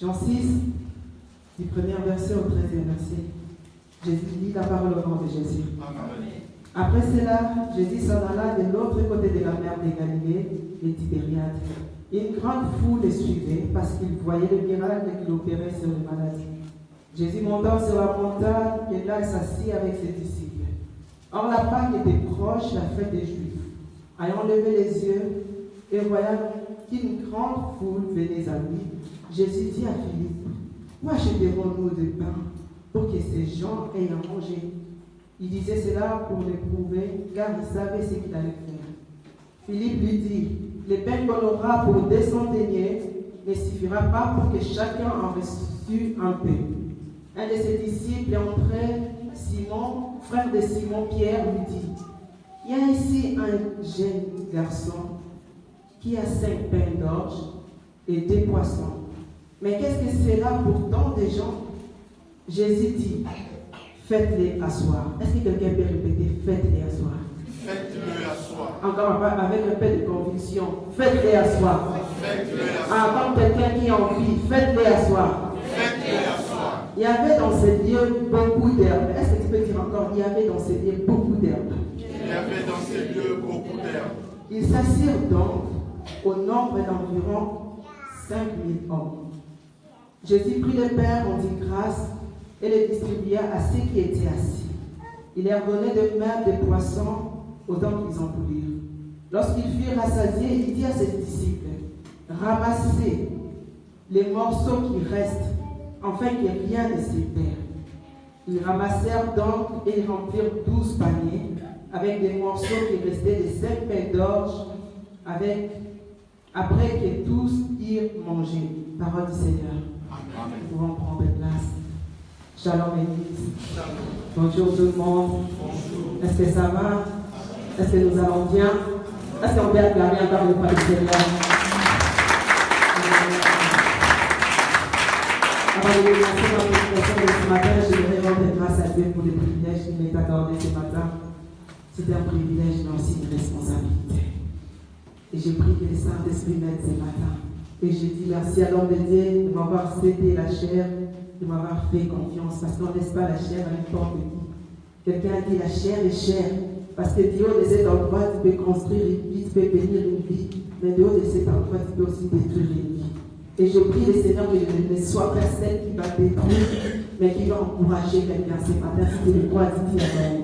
Jean 6, du premier verset au 13e verset. Jésus dit la parole au nom de Jésus. Amen. Après cela, Jésus s'en alla de l'autre côté de la mer de Galilée, les Tibériades. Une grande foule le suivait parce qu'il voyait le miracle qu'il opérait sur les malades. Jésus montant sur la montagne, et là il s'assit avec ses disciples. Or la Pâque était proche, la fête des Juifs. Ayant levé les yeux et voyant qu'une grande foule venait à lui, Jésus dit à Philippe, où achèterons-nous du pain pour que ces gens aient à manger? Il disait cela pour l'éprouver, car il savait ce qu'il allait faire. Philippe lui dit, le pain qu'on aura pour 200 deniers ne suffira pas pour que chacun en reçût un peu. Un de ses disciples entré, Simon, frère de Simon Pierre, lui dit, il y a ici un jeune garçon qui a 5 pains d'orge et 2 poissons. Mais qu'est-ce que c'est là pour tant de gens? Jésus dit, faites-les asseoir. Est-ce que quelqu'un peut répéter, faites-les asseoir? Faites-le asseoir. Encore avec un peu de conviction, faites-les asseoir. Faites-le asseoir. Comme quelqu'un qui a envie, faites-les asseoir. Faites-le asseoir. Il y avait dans ce lieu beaucoup d'herbes. Est-ce que tu peux dire encore, il y avait dans ce lieu beaucoup d'herbes? Il y avait dans ces lieux beaucoup d'herbes. Ils s'assirent donc au nombre d'environ 5000 hommes. Jésus prit le pain, rendit grâce et le distribua à ceux qui étaient assis. Il leur donnait de même des poissons autant qu'ils en voulurent. Lorsqu'ils furent rassasiés, il dit à ses disciples, ramassez les morceaux qui restent, afin que rien ne se perde. Ils ramassèrent donc et remplirent 12 paniers avec des morceaux qui restaient de 5 pains d'orge, après que tous eurent mangé. Parole du Seigneur. Amen. Nous pouvons prendre place. Shalom Église. Bonjour tout le monde. Bonjour. Est-ce que ça va? Est-ce que nous allons bien? Est-ce qu'on peut acclamer encore le pas du Seigneur? Avant de commencer ma prédication de ce matin, je voudrais rendre grâce à Dieu pour le privilège qu'il m'est accordé ce matin. C'est un privilège, mais aussi une responsabilité. Et j'ai pris que le Saint-Esprit m'aide ce matin. Et je dis merci à l'homme de Dieu de m'avoir cédé la chair, de m'avoir fait confiance, parce qu'on ne laisse pas la chair à n'importe qui. Quelqu'un a dit la chair est chère, parce que du haut de cet endroit, tu peux construire une vie, tu peux bénir une vie, mais du haut de cet endroit, tu peux aussi détruire une vie. Et je prie le Seigneur que je ne sois pas celle qui va détruire, mais qui va encourager quelqu'un ce matin. Si tu le crois, dis Amen.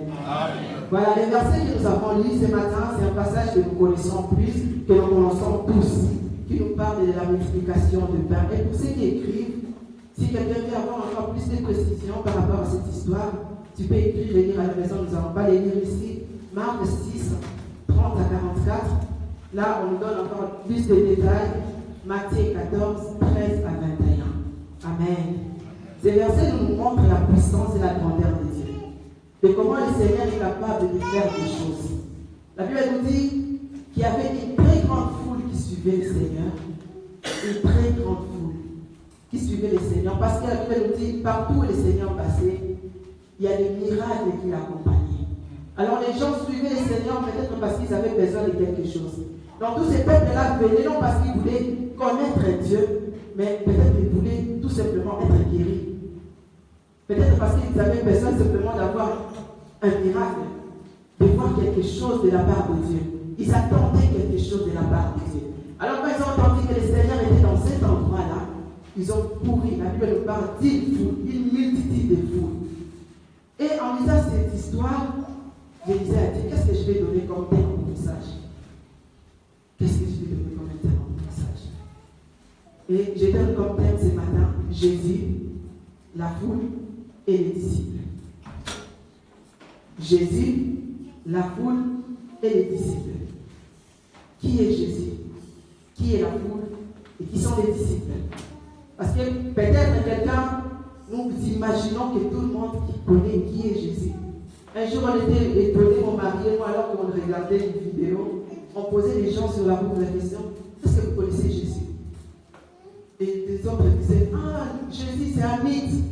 Voilà, le verset que nous avons lu ce matin, c'est un passage que nous connaissons plus, que nous connaissons tous, qui nous parle de la multiplication de pain. Et pour ceux qui écrivent, si quelqu'un veut avoir encore plus de précisions par rapport à cette histoire, tu peux écrire et lire à la maison. Nous n'allons pas les lire ici. Marc 6, 30 à 44. Là, on nous donne encore plus de détails. Matthieu 14, 13 à 21. Amen. Ces versets nous montrent la puissance et la grandeur de Dieu. Et comment le Seigneur est capable de faire des choses. La Bible nous dit qu'il y avait une très grande foule qui suivait le Seigneur. Une très grande foule qui suivait le Seigneur. Parce que la Bible nous dit partout où le Seigneur passait, il y a des miracles qui l'accompagnaient. Alors les gens suivaient le Seigneur peut-être parce qu'ils avaient besoin de quelque chose. Donc tous ces peuples-là venaient non parce qu'ils voulaient connaître Dieu, mais peut-être qu'ils voulaient tout simplement être guéris. Peut-être parce qu'ils avaient besoin simplement d'avoir un miracle, de voir quelque chose de la part de Dieu. Ils attendaient quelque chose de la part de Dieu. Alors quand ils ont entendu que le Seigneur était dans cet endroit-là, ils ont couru. La Bible nous parle d'une foule, une multitude de foules. Et en lisant cette histoire, je disais à Dieu, qu'est-ce que je vais donner comme thème au message? Qu'est-ce que je vais donner comme thème au message? Et je donne comme thème ce matin, Jésus, la foule et les disciples. Jésus, la foule et les disciples. Qui est Jésus? Qui est la foule? Et qui sont les disciples? Parce que peut-être quelqu'un, nous imaginons que tout le monde connaît qui est Jésus. Un jour, on était étonnés, mon mari et moi, alors qu'on regardait une vidéo, on posait les gens sur la route la question, est-ce que vous connaissez Jésus? Et les autres disaient, ah, Jésus c'est un mythe.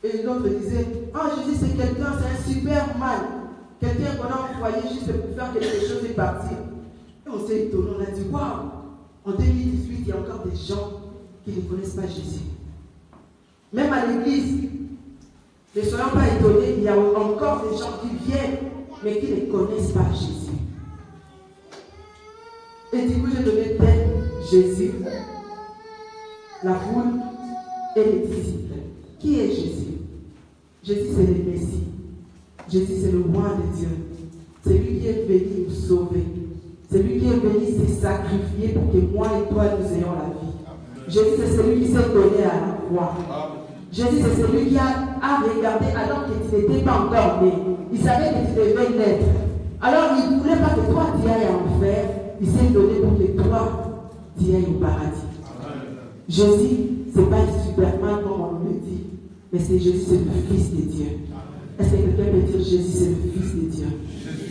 Et l'autre disait, ah, Jésus c'est quelqu'un, c'est un Superman. Quelqu'un qu'on a envoyé juste pour faire quelque chose et partir. Et on s'est étonné, on a dit, waouh, en 2018, il y a encore des gens qui ne connaissent pas Jésus. Même à l'église, ne soyons pas étonnés, il y a encore des gens qui viennent, mais qui ne connaissent pas Jésus. Et du coup, je devais être Jésus, la foule et les disciples. Qui est Jésus? Jésus, c'est le Messie. Jésus, c'est le roi de Dieu. C'est lui qui est venu nous sauver. C'est lui qui est venu se sacrifier pour que moi et toi, nous ayons la vie. Jésus, c'est celui qui s'est donné à la croix. Jésus, c'est celui qui a regardé alors que tu n'étais pas encore né. Il savait que tu devais naître. Alors, il ne voulait pas que toi, tu ailles en enfer. Il s'est donné pour que toi, tu ailles au paradis. Jésus, ce n'est pas un Superman comme on le dit, mais c'est Jésus, c'est le Fils de Dieu. Est-ce que quelqu'un peut dire Jésus, c'est le Fils de Dieu?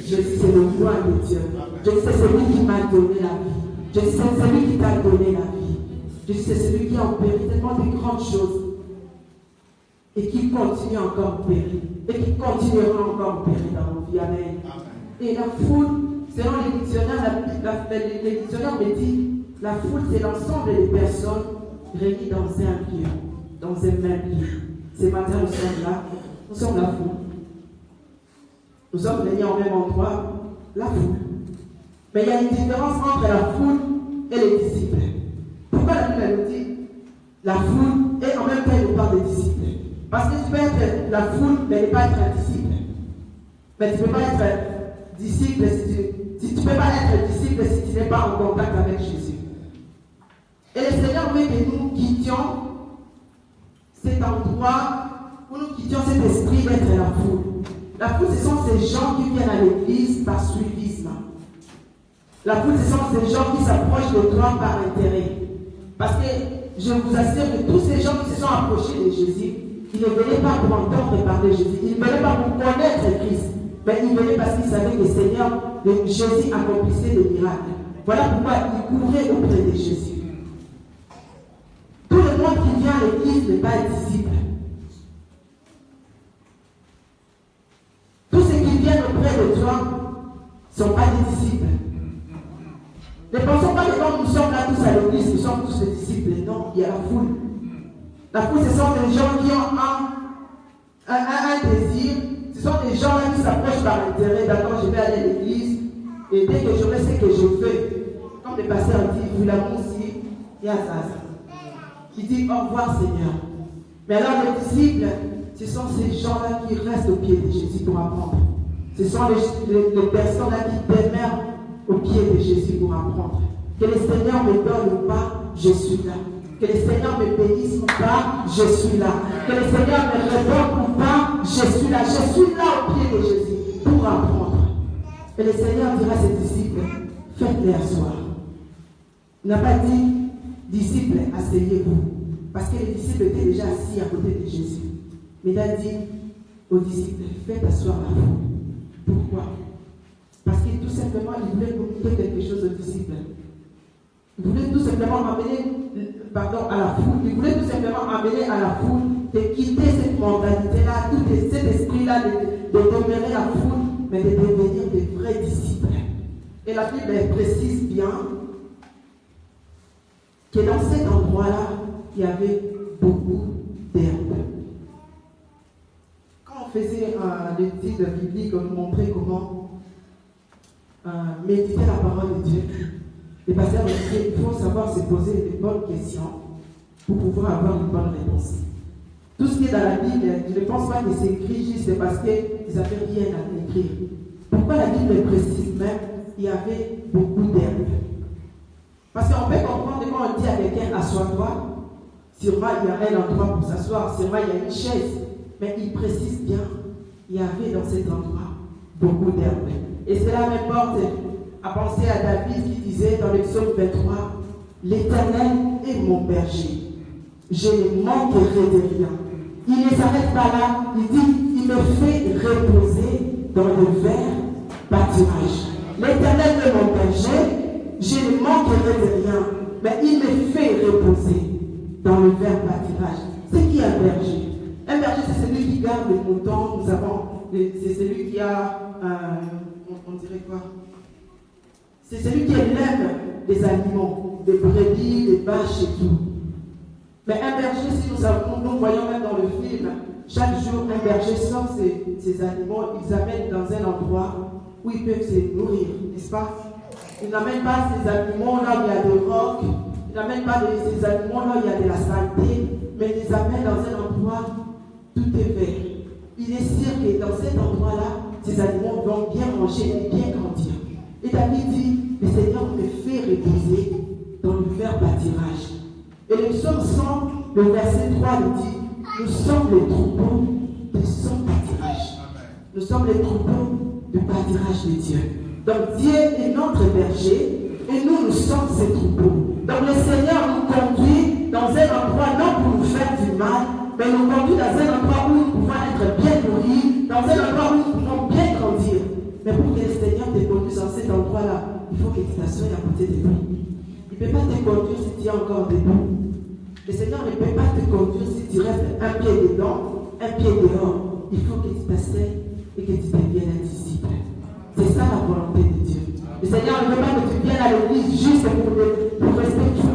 Jésus, c'est le roi de Dieu. Jésus, c'est celui qui m'a donné la vie. Jésus, c'est celui qui t'a donné la vie. Jésus, c'est celui qui a opéré tellement de grandes choses et qui continue encore à opérer et qui continuera encore à opérer dans nos vies. Amen. Et la foule, selon les dictionnaires, les dictionnaires me disent, la foule, c'est l'ensemble des personnes réunies dans un lieu, dans un même lieu. Ce matin, nous sommes là, nous sommes la foule. Nous sommes réunis au même endroit, la foule. Mais il y a une différence entre la foule et les disciples. Pourquoi la Bible nous dit la foule et en même temps elle nous parle des disciples? Parce que tu peux être la foule, mais ne pas être un disciple. Mais tu ne peux pas être disciple si tu ne peux pas être disciple si tu n'es pas en contact avec Jésus. Et le Seigneur veut que nous quittions cet endroit où nous quittions cet esprit d'être la foule. La foule, ce sont ces gens qui viennent à l'église par suivisme. La foule, ce sont ces gens qui s'approchent de toi par intérêt. Parce que je vous assure que tous ces gens qui se sont approchés de Jésus, ils ne venaient pas pour entendre parler de Jésus. Ils ne venaient pas pour connaître Christ. Mais ils venaient parce qu'ils savaient que le Seigneur, Jésus, accomplissait des miracles. Voilà pourquoi ils couraient auprès de Jésus. Tout le monde qui vient à l'église n'est pas un disciple. Tous ceux qui viennent auprès de toi ne sont pas des disciples. Ne pensons pas que quand nous sommes là tous à l'église, nous sommes tous des disciples. Non, il y a la foule. La foule, ce sont des gens qui ont un désir. Ce sont des gens là qui s'approchent par intérêt. D'accord, je vais aller à l'église. Et dès que je fais ce que je fais, comme le pasteur dit, vous l'avez aussi, il y a ça. Il dit au revoir Seigneur. Mais alors les disciples, ce sont ces gens-là qui restent au pied de Jésus pour apprendre. Ce sont les personnes-là qui demeurent au pied de Jésus pour apprendre. Que le Seigneur me donne ou pas, je suis là. Que le Seigneur me bénisse ou pas, je suis là. Que le Seigneur me réponde ou pas, je suis là. Je suis là au pied de Jésus pour apprendre. Et le Seigneur dira à ses disciples, faites-les asseoir. Il n'a pas dit, disciples, asseyez-vous. Parce que les disciples étaient déjà assis à côté de Jésus. Mais il a dit aux disciples, faites asseoir la foule. Pourquoi? Parce que tout simplement, il voulait communiquer quelque chose aux disciples. Il voulait tout simplement amener, à la foule. Il voulait tout simplement amener à la foule de quitter cette mentalité-là, tout cet esprit-là de demeurer la foule, mais de devenir des vrais disciples. Et la Bible précise bien que dans cet endroit-là, il y avait beaucoup d'herbes. Quand on faisait l'étude biblique, on nous montrait comment méditer la parole de Dieu. Les pasteurs disaient qu'il faut savoir se poser les bonnes questions pour pouvoir avoir une bonne réponse. Tout ce qui est dans la Bible, je ne pense pas que c'est écrit juste parce qu'ils n'avaient rien à écrire. Pourquoi la Bible précise même qu'il y avait beaucoup d'herbes? Parce qu'on peut comprendre quand on dit à quelqu'un assois-toi, sûrement il y a un endroit pour s'asseoir, sûrement il y a une chaise, mais il précise bien, il y avait dans cet endroit beaucoup d'herbes. Et cela m'importe à penser à David qui disait dans le psaume 23, l'Éternel est mon berger, je ne manquerai de rien. Il ne s'arrête pas là, il dit, il me fait reposer dans le vert pâturage. L'Éternel est mon berger, je ne manquerai de rien, mais il me fait reposer dans le vert pâturage. C'est qui un berger? Un berger, c'est celui qui garde les moutons. Nous avons, c'est celui qui a, on dirait quoi? C'est celui qui élève des animaux, des brebis, des vaches et tout. Mais un berger, si nous voyons même dans le film, chaque jour, un berger sort ses animaux, ils les amènent dans un endroit où ils peuvent se nourrir, n'est-ce pas? Ils n'amènent pas ces animaux là où il y a des rocs, ils n'amènent pas ces animaux là où il y a de la saleté, mais ils les amènent dans un endroit où tout est vert. Il est sûr que dans cet endroit-là, ces animaux vont bien manger et bien grandir. Et David dit, le Seigneur me fait reposer dans le vert pâturage. Et le psaume 100, le verset 3 nous dit, nous sommes les troupeaux de son pâturage. Nous sommes les troupeaux du pâturage de Dieu. Donc Dieu est notre berger et nous sommes ses troupeaux. Donc le Seigneur nous conduit dans un endroit non pour nous faire du mal, mais nous conduit dans un endroit où nous pouvons être bien nourris, dans un endroit où nous pouvons bien grandir. Mais pour que le Seigneur te conduise dans cet endroit-là, il faut que tu t'assoies à côté de lui. Il ne peut pas te conduire si tu es encore debout. Le Seigneur ne peut pas te conduire si tu restes un pied dedans, un pied dehors. Il faut que tu t'asseyes et que tu deviennes un disciple. C'est ça la volonté de Dieu. Le Seigneur ne veut pas que tu viennes à l'église juste pour rester fou.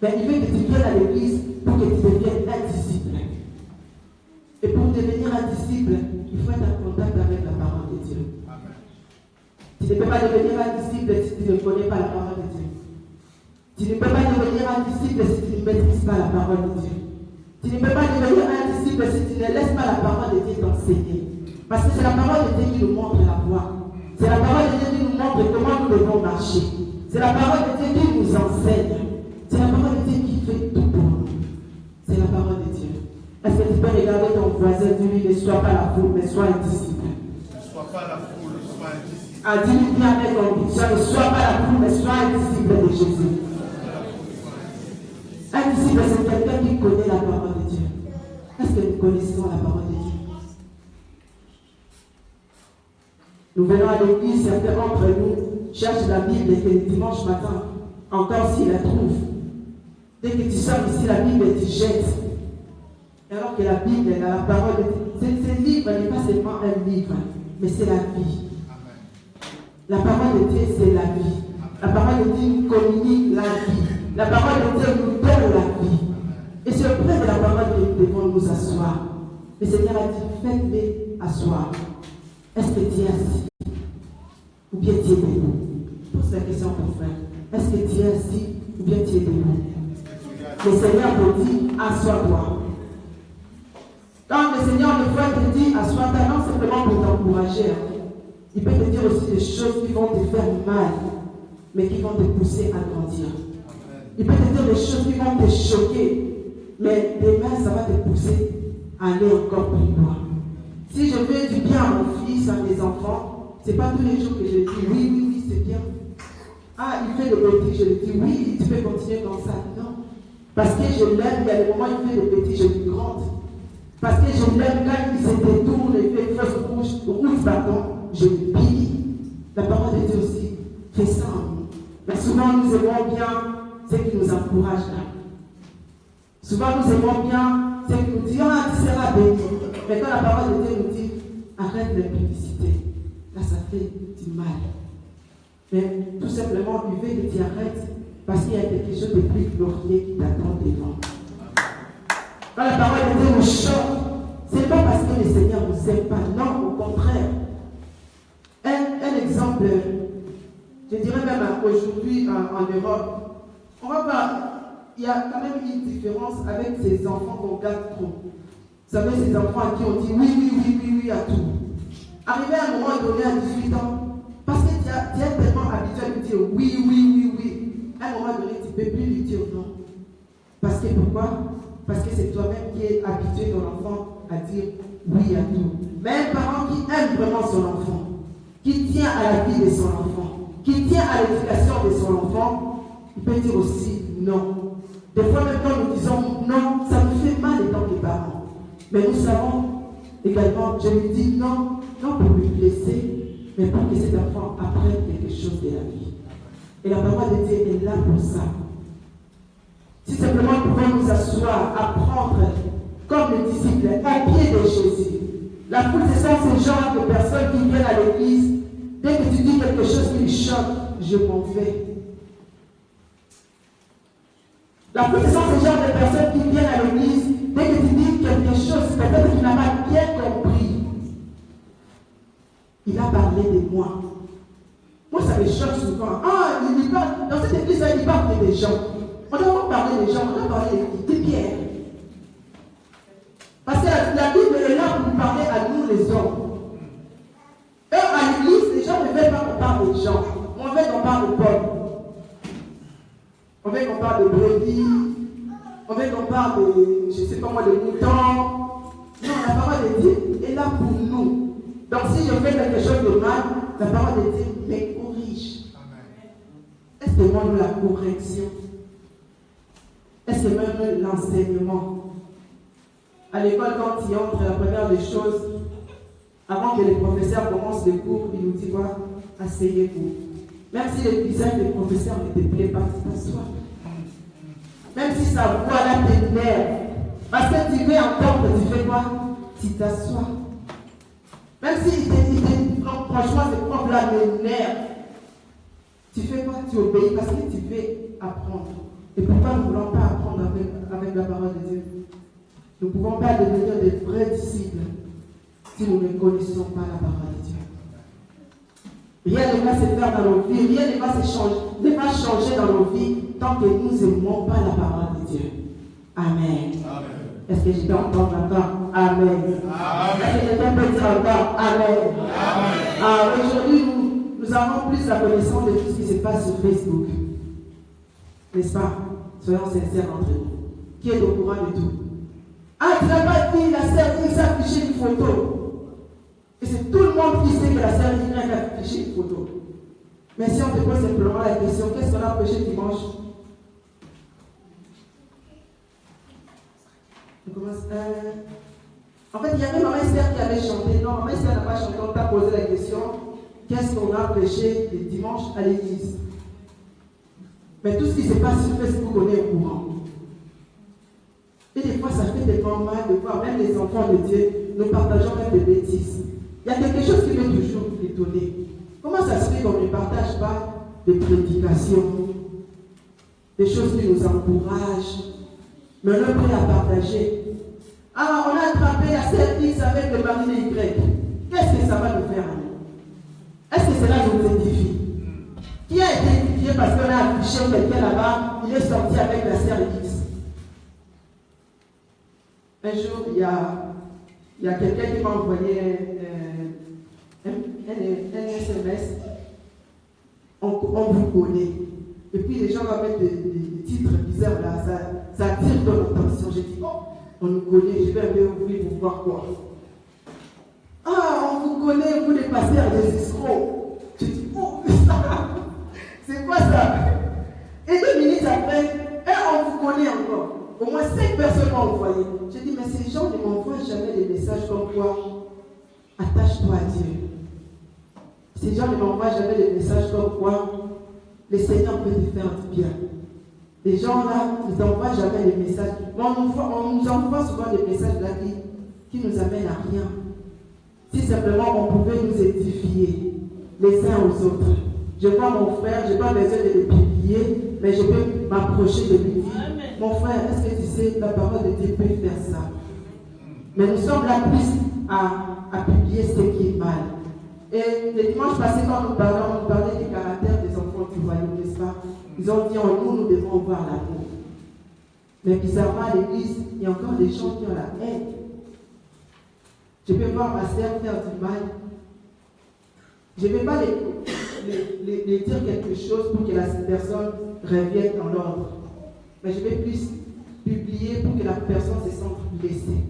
Mais il veut que tu viennes à l'église pour que tu deviennes un disciple. Et pour devenir un disciple, il faut être en contact avec la parole de Dieu. Amen. Tu ne peux pas devenir un disciple si tu ne connais pas la parole de Dieu. Tu ne peux pas devenir un disciple si tu ne maîtrises pas la parole de Dieu. Tu ne peux pas devenir un disciple si tu ne laisses pas la parole de Dieu t'enseigner. Parce que c'est la parole de Dieu qui nous montre la voie. C'est la parole de Dieu qui nous montre comment nous devons marcher. C'est la parole de Dieu qui nous enseigne. C'est la parole de Dieu qui fait tout pour nous. C'est la parole de Dieu. Est-ce que tu peux regarder ton voisin et dire, ne sois pas la foule, mais sois un disciple. Ne sois pas la foule, sois un disciple. Ah, dis-lui bien avec conviction, ne sois pas la foule, mais sois un disciple de Jésus. Un disciple, c'est quelqu'un qui connaît la parole de Dieu. Est-ce que nous connaissons la parole de Dieu? Nous venons à l'église, certains d'entre nous cherchent la Bible et que le dimanche matin, encore s'ils la trouvent, dès que tu sors ici la Bible, tu jettes. Alors que la Bible, la parole de Dieu, ce livre n'est pas seulement un livre, mais c'est la vie. La parole de Dieu, c'est la vie. La parole de Dieu nous communique la vie. La parole de Dieu nous donne la vie. Et c'est auprès de la parole que nous devons nous asseoir. Le Seigneur a dit, faites-les asseoir. Est-ce que tu es assis? Ou bien tu es debout? Pose la question pour frère. Est-ce que tu es assis ou bien tu es debout? Le Seigneur te dit, assois-toi. Quand le Seigneur une fois te dit, assois-toi, non simplement pour t'encourager. Il peut te dire aussi des choses qui vont te faire mal, mais qui vont te pousser à grandir. Il peut te dire des choses qui vont te choquer, mais demain, ça va te pousser à aller encore plus loin. Si je veux du bien à mon fils, à mes enfants, ce n'est pas tous les jours que je dis oui, c'est bien. Ah, il fait des bêtises, je lui dis oui, tu peux continuer comme ça. Non. Parce que je l'aime, il y a des moments où il fait des bêtises, je lui grande. Parce que je l'aime quand il se détourne et fait fausse rouge bâton, je lui pille. La parole de Dieu aussi fait ça en nous. Mais souvent nous aimons bien ce qui nous encourage là. Souvent nous aimons bien ce qui nous dit, ah, tu seras béni. Mais quand la parole de Dieu nous dit, arrête l'impudicité, là ça fait du mal. Mais tout simplement, il veut que tu arrêtes parce qu'il y a quelque chose de plus glorieux qui t'attend devant. Quand la parole de Dieu nous choque, ce n'est pas parce que le Seigneur ne nous aime pas, non, au contraire. Un exemple, je dirais même aujourd'hui en Europe, on va voir, il y a quand même une différence avec ces enfants qu'on garde trop. Vous savez, ces enfants à qui on dit oui à tout. Arrivé à un moment donné à 18 ans, parce que tu es tellement habitué à lui dire oui, à un moment donné, tu ne peux plus lui dire non. Parce que pourquoi? Parce que c'est toi-même qui es habitué ton enfant à dire oui à tout. Mais un parent qui aime vraiment son enfant, qui tient à la vie de son enfant, qui tient à l'éducation de son enfant, il peut dire aussi non. Des fois, même quand nous disons non, ça nous fait mal étant que parents. Mais nous savons également, je lui dis non, non pour lui blesser, mais pour que cet enfant apprenne quelque chose de la vie. Et la parole de Dieu est là pour ça. Si simplement nous pouvons nous asseoir, apprendre comme les disciples, au pied de Jésus. La foule, ce sont ces genres de personnes qui viennent à l'église. Dès que tu dis quelque chose qui les choque, je m'en vais. La foule, ce sont ces genres de personnes qui viennent à l'église, dès que tu dis quelque chose, peut-être que tu n'as pas bien compris. Il a parlé de moi. Moi, ça me choque souvent. Ah, il parle, dans cette église, il parle des gens. On doit pas parler des gens, on doit parler de Pierre. Parce que la Bible est là pour nous parler à nous, les hommes. Et à l'église, les gens ne veulent pas qu'on parle des gens. On veut qu'on parle de Paul. On veut qu'on parle de brebis. On veut qu'on parle de, je ne sais pas moi, de moutons. Non, la parole de Dieu est là pour nous. Donc si je fais quelque chose de mal, la parole de Dieu me corrige. Est-ce que moi, nous, la correction? Est-ce que même l'enseignement? À l'école, quand il entre, la première des choses, avant que les professeurs commencent le cours, il nous dit quoi? Asseyez-vous. Même si le visage des professeurs ne te plaît pas, tu t'assois. Même si sa voix là t'énerve, parce que tu veux entendre, tu fais quoi? Tu t'assois. Même si franchement, ce prof là m'énerve, tu fais quoi? Tu obéis parce que tu veux apprendre. Et pourquoi nous ne voulons pas apprendre avec la parole de Dieu? Nous ne pouvons pas devenir des vrais disciples si nous ne connaissons pas la parole de Dieu. Rien ne va se faire dans nos vies, rien ne va changer dans nos vies tant que nous n'aimons pas la parole de Dieu. Amen. Amen. Est-ce que je peux entendre encore? Amen. Amen. Est-ce que je peux dire encore? Amen. Amen. Aujourd'hui, nous avons plus la connaissance de tout ce qui se passe sur Facebook. N'est-ce pas? Soyons sincères entre nous. Qui est au courant de tout? Ah, tu n'as pas dit la sœur X a affiché une photo. Et c'est tout le monde qui sait que la sœur Y a affiché une photo. Mais si on te pose simplement la question, qu'est-ce qu'on a prêché dimanche? On commence. En fait, il y avait Maman Esther qui avait chanté. Non, Maman Esther n'a pas chanté. On t'a posé la question, qu'est-ce qu'on a prêché le dimanche à l'église? Mais tout ce qui se passe sur Facebook, on est au courant. Et des fois, ça fait tellement mal de voir, même les enfants de Dieu, nous partageons même des bêtises. Il y a quelque chose qui m'est toujours étonné. Comment ça se fait qu'on ne partage pas des prédications, des choses qui nous encouragent, mais on est prêt à partager? Alors, on a attrapé la sœur X avec le mari de Y. Qu'est-ce que ça va nous faire? Est-ce que cela nous édifie? Qui a été édifié parce qu'on a affiché quelqu'un là-bas, il est sorti avec la sœur X? Un jour, il y a quelqu'un qui m'a envoyé un SMS. On vous connaît. Et puis les gens vont mettre des titres bizarres là, ça attire ton attention. J'ai dit, oh, on nous connaît, je vais aller ouvrir pour voir quoi. Ah, on vous connaît, vous les pasteurs des escrocs. Je dis, oh, c'est quoi ça? Et 2 minutes après, on vous connaît encore. Au moins 5 personnes m'ont envoyé. J'ai dit, mais ces gens ne m'envoient jamais des messages comme quoi attache-toi à Dieu. Ces gens ne m'envoient jamais des messages comme quoi le Seigneur peut te faire du bien. Les gens là ne t'envoient jamais des messages. On nous envoie souvent des messages là qui nous amènent à rien. Si simplement on pouvait nous édifier les uns aux autres. Je vois mon frère, je n'ai pas besoin de le publier, mais je peux m'approcher de lui. Mon frère, est-ce que tu sais, la parole de Dieu peut faire ça? Mais nous sommes là plus à publier ce qui est mal. Et le dimanche passé, quand nous parlait du caractère des enfants du royaume, n'est-ce pas? Ils ont dit, en nous devons voir l'amour. Mais bizarrement, à l'église, il y a encore des gens qui ont la haine. Je peux voir ma sœur faire du mal. Je ne vais pas les dire quelque chose pour que la personne revienne dans l'ordre. Mais je vais plus publier pour que la personne se sente blessée.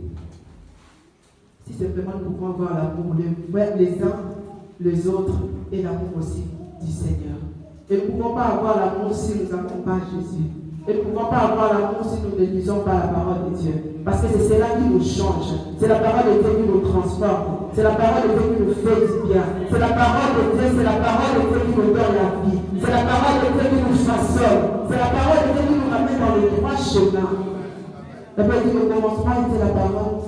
Si simplement nous pouvons avoir l'amour les uns, les autres, et l'amour aussi du Seigneur. Et nous ne pouvons pas avoir l'amour si nous n'avons pas Jésus. Et nous ne pouvons pas avoir l'amour si nous ne lisons pas la parole de Dieu. Parce que c'est cela qui nous change. C'est la parole de Dieu qui nous transforme. C'est la parole de Dieu qui nous fait du bien. C'est la parole de Dieu, c'est la parole de Dieu qui nous donne la vie. C'est la parole de Dieu qui nous façonne. C'est la parole de Dieu qui nous ramène dans le droit chemin. La Bible dit au commencement était la parole.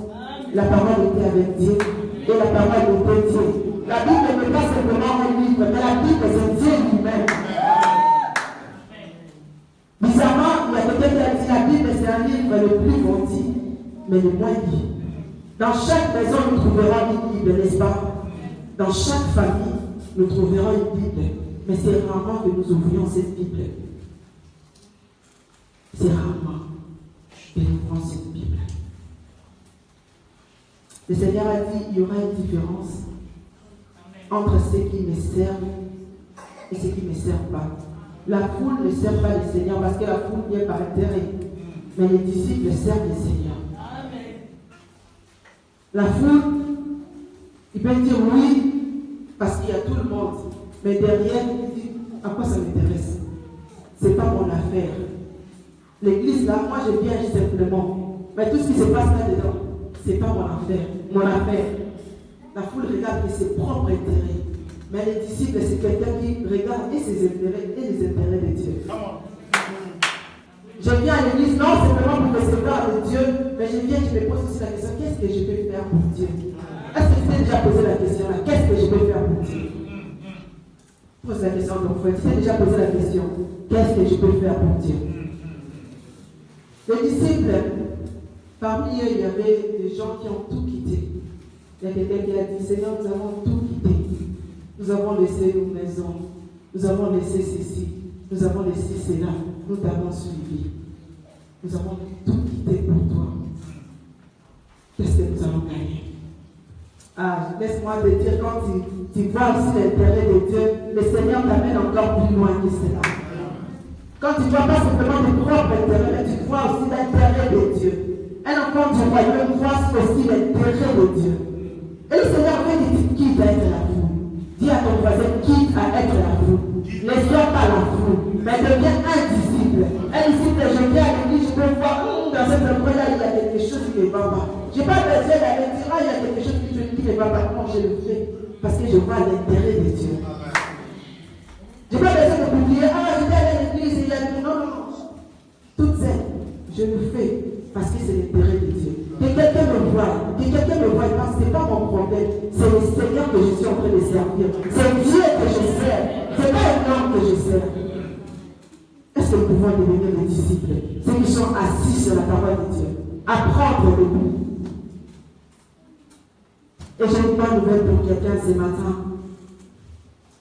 La parole était avec Dieu. Et la parole était Dieu. La Bible n'est pas simplement un livre, mais la Bible c'est Dieu lui-même. Bizarrement, il y a quelqu'un qui a dit un livre le plus vendu, mais le moins lu. Dans chaque maison, nous trouverons une Bible, n'est-ce pas? Dans chaque famille, nous trouverons une Bible. Mais c'est rarement que nous ouvrions cette Bible. C'est rarement que nous ouvrons cette Bible. Le Seigneur a dit qu'il y aura une différence entre ceux qui me servent et ceux qui ne me servent pas. La foule ne sert pas le Seigneur parce que la foule vient par intérêt. Mais les disciples servent le Seigneur. Amen. La foule, il peut dire oui parce qu'il y a tout le monde. Mais derrière, il dit à quoi ça m'intéresse? Ce n'est pas mon affaire. L'église là, moi je viens simplement. Mais tout ce qui se passe là-dedans, ce n'est pas mon affaire. Mon affaire. La foule regarde que ses propres intérêts. Mais les disciples, c'est quelqu'un qui regarde et ses intérêts et les intérêts de Dieu. Je viens à l'église, non simplement pour recevoir de Dieu, mais je viens, je me pose aussi la question, qu'est-ce que je peux faire pour Dieu? Est-ce que tu t'es déjà posé la question là? Qu'est-ce que je peux faire pour Dieu? Pose la question à ton frère, tu t'es déjà posé la question, qu'est-ce que je peux faire pour Dieu? Les disciples, parmi eux, il y avait des gens qui ont tout quitté. Il y a quelqu'un qui a dit, Seigneur, nous avons tout quitté. Nous avons laissé nos maisons, nous avons laissé ceci, nous avons laissé cela, nous t'avons suivi. Nous avons tout quitté pour toi. Qu'est-ce que nous allons gagner? Ah, laisse-moi te dire, quand tu vois aussi l'intérêt de Dieu, le Seigneur t'amène encore plus loin que cela. Quand tu ne vois pas simplement tes propres intérêts, mais tu vois aussi l'intérêt de Dieu. Un enfant du royaume voit aussi l'intérêt de Dieu. Et le Seigneur veut que tu quittes à être la foule. Dis à ton voisin, quitte à être la foule. Ne sois pas la foule, mais deviens un disciple. Un disciple, je viens à l'église, je peux voir, dans cette endroit-là, il y a quelque chose qui ne va pas. Je n'ai pas besoin d'aller dire, il y a quelque chose qui ne va pas. Non, je le fais parce que je vois l'intérêt de Dieu. Je n'ai pas besoin de m'oublier, je vais aller à l'église, il y a du. Non. Tout ça, je le fais parce que c'est l'intérêt de Dieu. Que quelqu'un me voie, parce que ce n'est pas mon problème. C'est le Seigneur que je suis en train de servir. C'est Dieu que je sers. Ce n'est pas un homme que je sers. Est-ce que nous pouvons devenir des disciples? Ceux qui sont assis sur la parole de Dieu. Apprendre de nous. Et j'ai une bonne nouvelle pour quelqu'un ce matin.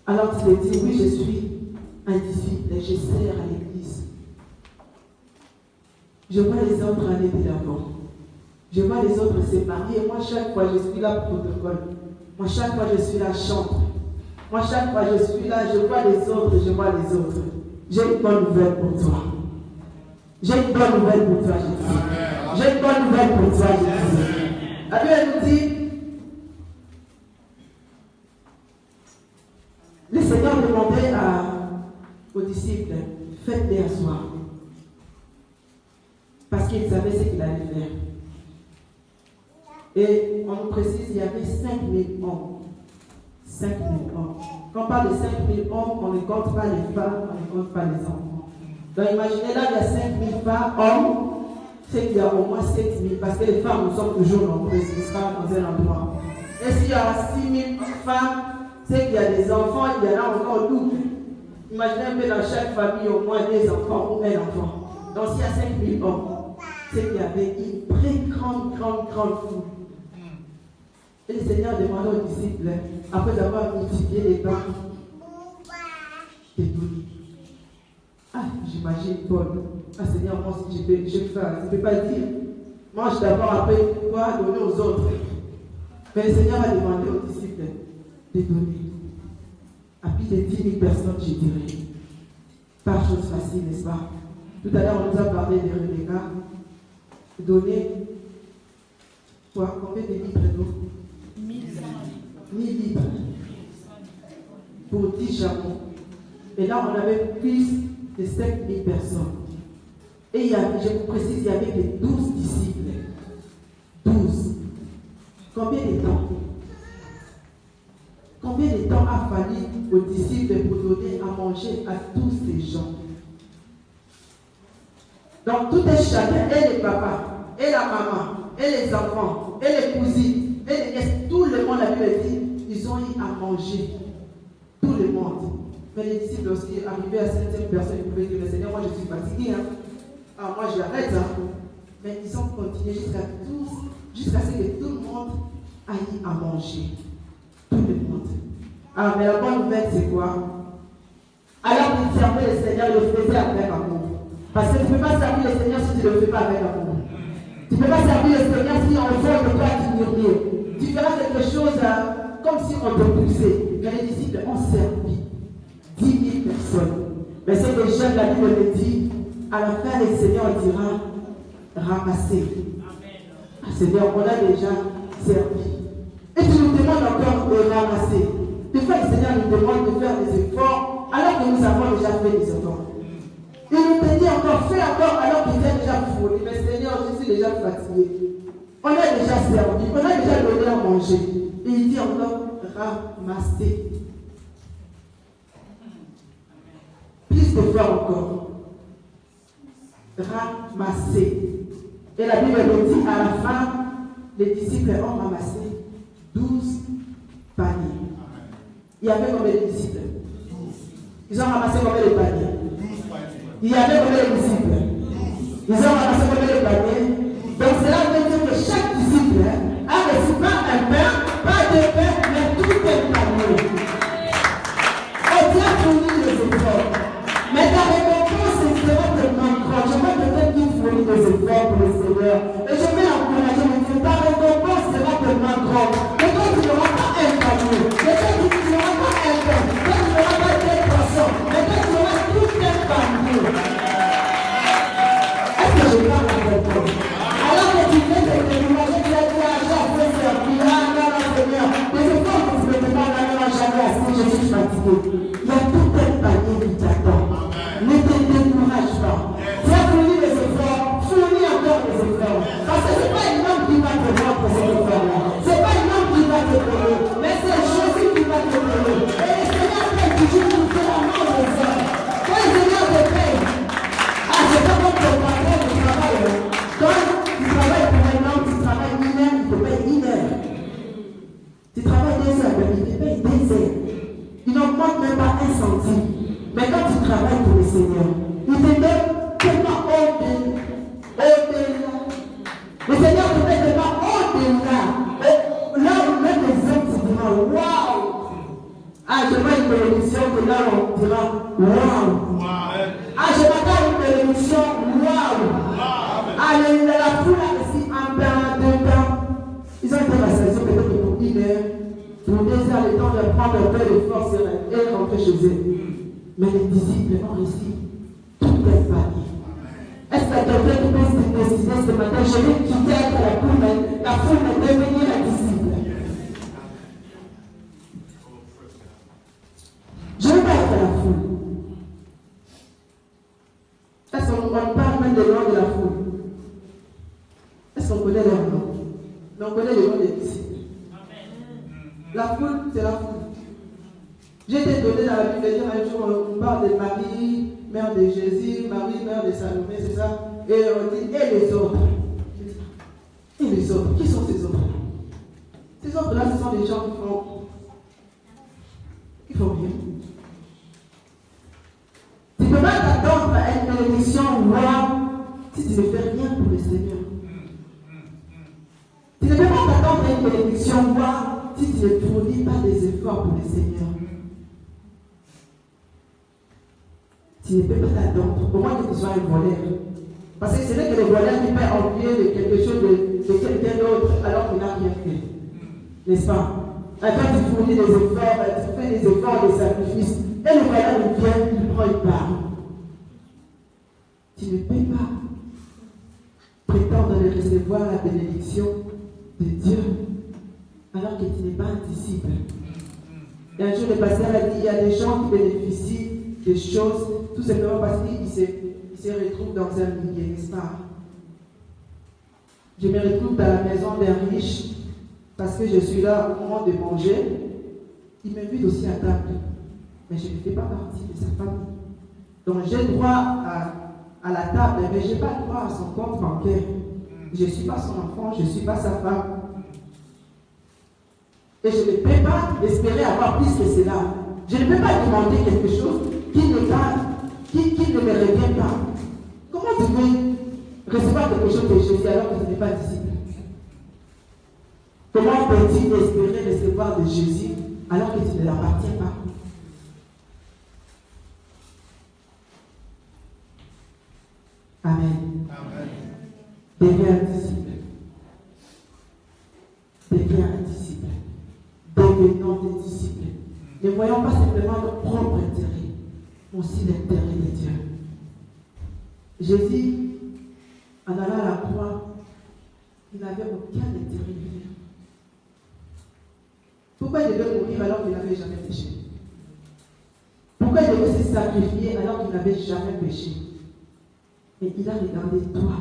Alors tu te dis, oui, je suis un disciple et je sers à l'église. Je vois les autres aller de l'avant. Je vois les autres se marier. Moi, chaque fois, je suis là pour protocole. Moi, chaque fois, je suis là, chante. Moi, chaque fois, je suis là, je vois les autres, je vois les autres. J'ai une bonne nouvelle pour toi. J'ai une bonne nouvelle pour toi, Jésus. J'ai une bonne nouvelle pour toi, Jésus. La Bible nous dit, le Seigneur demandait aux disciples, faites-les asseoir. Parce qu'il savait ce qu'il allait faire. Et on nous précise, il y avait 5000 hommes. 5000 hommes. Quand on parle de 5000 hommes, on ne compte pas les femmes, on ne compte pas les enfants. Donc imaginez là, il y a 5000 femmes, hommes, c'est qu'il y a au moins 7000, parce que les femmes, nous sommes toujours nombreuses, n'est-ce pas, dans un endroit. Et s'il y a 6000 femmes, c'est qu'il y a des enfants, il y en a encore double. Imaginez un peu dans chaque famille au moins 2 enfants ou un enfant. Donc s'il y a 5000 hommes, c'est qu'il y avait une très grande foule. Et le Seigneur demandait aux disciples, après avoir multiplié les pains, de donner. J'imagine Paul. Seigneur, moi aussi je ne peux pas dire. Mange d'abord, après quoi donner aux autres. Mais le Seigneur a demandé aux disciples de donner. À plus de 10 000 personnes, je dirais. Pas chose facile, n'est-ce pas? Tout à l'heure, on nous a parlé de Rebecca. Donner quoi? Combien de litres d'eau? 1000 litres. Pour 10 chameaux. Et là, on avait plus de 5000 personnes. Et je vous précise, il y avait que 12 disciples. 12. Combien de temps? Combien de temps a fallu aux disciples pour donner à manger à tous ces gens? Donc tout est chacun, et les papas, et la maman, et les enfants, et les cousines, et les nièces, tout le monde, la Bible dit, ils ont eu à manger. Tout le monde. Mais les disciples aussi, arrivés à certaines personnes, ils pouvaient dire, mais Seigneur, moi je suis fatigué. Ah, moi j'arrête, hein. Mais ils ont continué jusqu'à ce que tout le monde aille à manger. Tout le monde. Ah, mais la bonne nouvelle, c'est quoi? Alors qu'ils servaient le Seigneur, ils le faisaient avec amour. Parce que tu ne peux pas servir le Seigneur si tu ne le fais pas avec amour. Tu ne peux pas servir le Seigneur si en fond de toi tu murmures. Tu feras quelque chose comme si on te poussait. Mais les disciples ont servi 10 000 personnes. Mais c'est que j'aime, la Bible me dit, à la fin, le Seigneur dira, ramasser. Seigneur, on a déjà servi. Et tu nous demandes encore de ramasser. Des fois, le Seigneur nous demande de faire des efforts alors que nous avons déjà fait des efforts. Il nous dit encore, fais encore alors qu'il est déjà fourni. Mais Seigneur, je suis déjà fatigué. On a déjà servi, on a déjà donné à manger. Et il dit encore, ramasser. Plus de faire encore. Ramasser. Et la Bible nous dit à la fin, les disciples ont ramassé 12 paniers. Il y avait combien de disciples? Ils ont ramassé combien de paniers? Il y avait combien de disciples? Ils ont ramassé combien de paniers? Donc cela veut dire que chaque disciple a reçu pas un pain, pas deux pains, mais tout un panier. On tient fournir les efforts. Mais ta récompense sera tellement grande. Je vois quelqu'un qui fournit des efforts pour le Seigneur. Et je vais encourager le Dieu. Ta récompense sera tellement grande. Mais toi, tu n'auras pas un panier. Mais toi, tu n'auras pas un pain. Toi, tu n'auras pas des poissons. Mais toi, tu auras tout un panier. Est-ce que je parle avec toi? Alors que tu viens de te demander, tu as dit à chaque fois servir. Ah, non, non, Seigneur. Les efforts que tu me demandes, non, jamais assez. Je suis fatigué. Il y a tout un panier qui t'attend. Ne te décourage pas. Tu as fourni les efforts, fournis encore les efforts. Parce que ce n'est pas un homme qui va te voir pour ces efforts-là. Ce n'est pas un homme qui va te payer, mais c'est Jésus qui va te payer. Et le Seigneur paye toujours pour faire la main aux hommes. Quand le Seigneur te paye, ah, c'est pas comme ton patron de travail. Quand tu travailles pour un homme, tu travailles 1 heure, il te paye 1 heure. Tu travailles 2 heures, il te paye 2 heures. Il n'augmente même pas 1 centime. Mais quand tu travailles pour le Seigneur, il te donne tellement au-delà. Le Seigneur te donne tellement au-delà. Là où même les hommes se diront, waouh! Ah, je vois une bénédiction que là on dira, waouh! Ah, je m'attends à une bénédiction, waouh! Ah, la foule a reçu un pain, 2 pains. Ils ont été rassasiés peut-être pour 1 heure, pour 2 heures, le temps de prendre un peu de force et rentrer chez eux. Mais les disciples ont reçu tout un panier. Est-ce que quelqu'un qui peut se décider ce matin, je vais quitter avec la foule de devenir un disciple? Je ne veux pas être la foule. Est-ce qu'on parle même des noms de la foule? Est-ce qu'on connaît leurs noms? Mais on connaît les noms des disciples. La foule, c'est la foule. J'ai été donné dans la Bible de dire un jour, on parle de Marie, mère de Jésus, Marie, mère de Salomé, c'est ça? Et on dit, et les autres? Et les autres? Qui sont ces autres? Ces autres-là, ce sont des gens qui font rien. Tu ne peux pas t'attendre à une bénédiction waouh si tu ne fais rien pour le Seigneur. Tu ne peux pas t'attendre à une bénédiction waouh si tu ne fournis pas des efforts pour le Seigneur. Tu ne peux pas t'attendre, au moins que tu sois un voleur. Parce que ce n'est que le voleur qui peut envier de quelque chose de quelqu'un d'autre alors qu'il n'a rien fait. N'est-ce pas? Quand tu fournis des efforts, tu fais des efforts, des sacrifices, et le voleur il vient, il prend une part. Tu ne peux pas prétendre de recevoir la bénédiction de Dieu alors que tu n'es pas un disciple. Et un jour, le pasteur a dit, il y a des gens qui bénéficient des choses, tout simplement parce qu'ils se retrouvent dans un milieu, n'est-ce pas? Je me retrouve dans la maison d'un riche parce que je suis là au moment de manger. Il m'invite aussi à table, mais je ne fais pas partie de sa famille. Donc j'ai droit à la table, mais je n'ai pas droit à son compte bancaire. Je ne suis pas son enfant, je ne suis pas sa femme. Et je ne peux pas espérer avoir plus que cela. Je ne peux pas demander quelque chose qui ne me revient pas. Comment tu veux recevoir quelque chose de Jésus alors que tu n'es pas disciple? Comment peux-tu espérer recevoir de Jésus alors que tu ne l'appartiens pas? Amen. Amen. Deviens un disciple. Deviens un disciple. Devenons des disciples. Ne voyons pas simplement notre propre intérêt, mais aussi l'intérêt de Dieu. Jésus, en allant à la croix, il n'avait aucun intérêt de vivre. Pourquoi il devait mourir alors qu'il n'avait jamais péché? Pourquoi il devait se sacrifier alors qu'il n'avait jamais péché? Et il a regardé toi.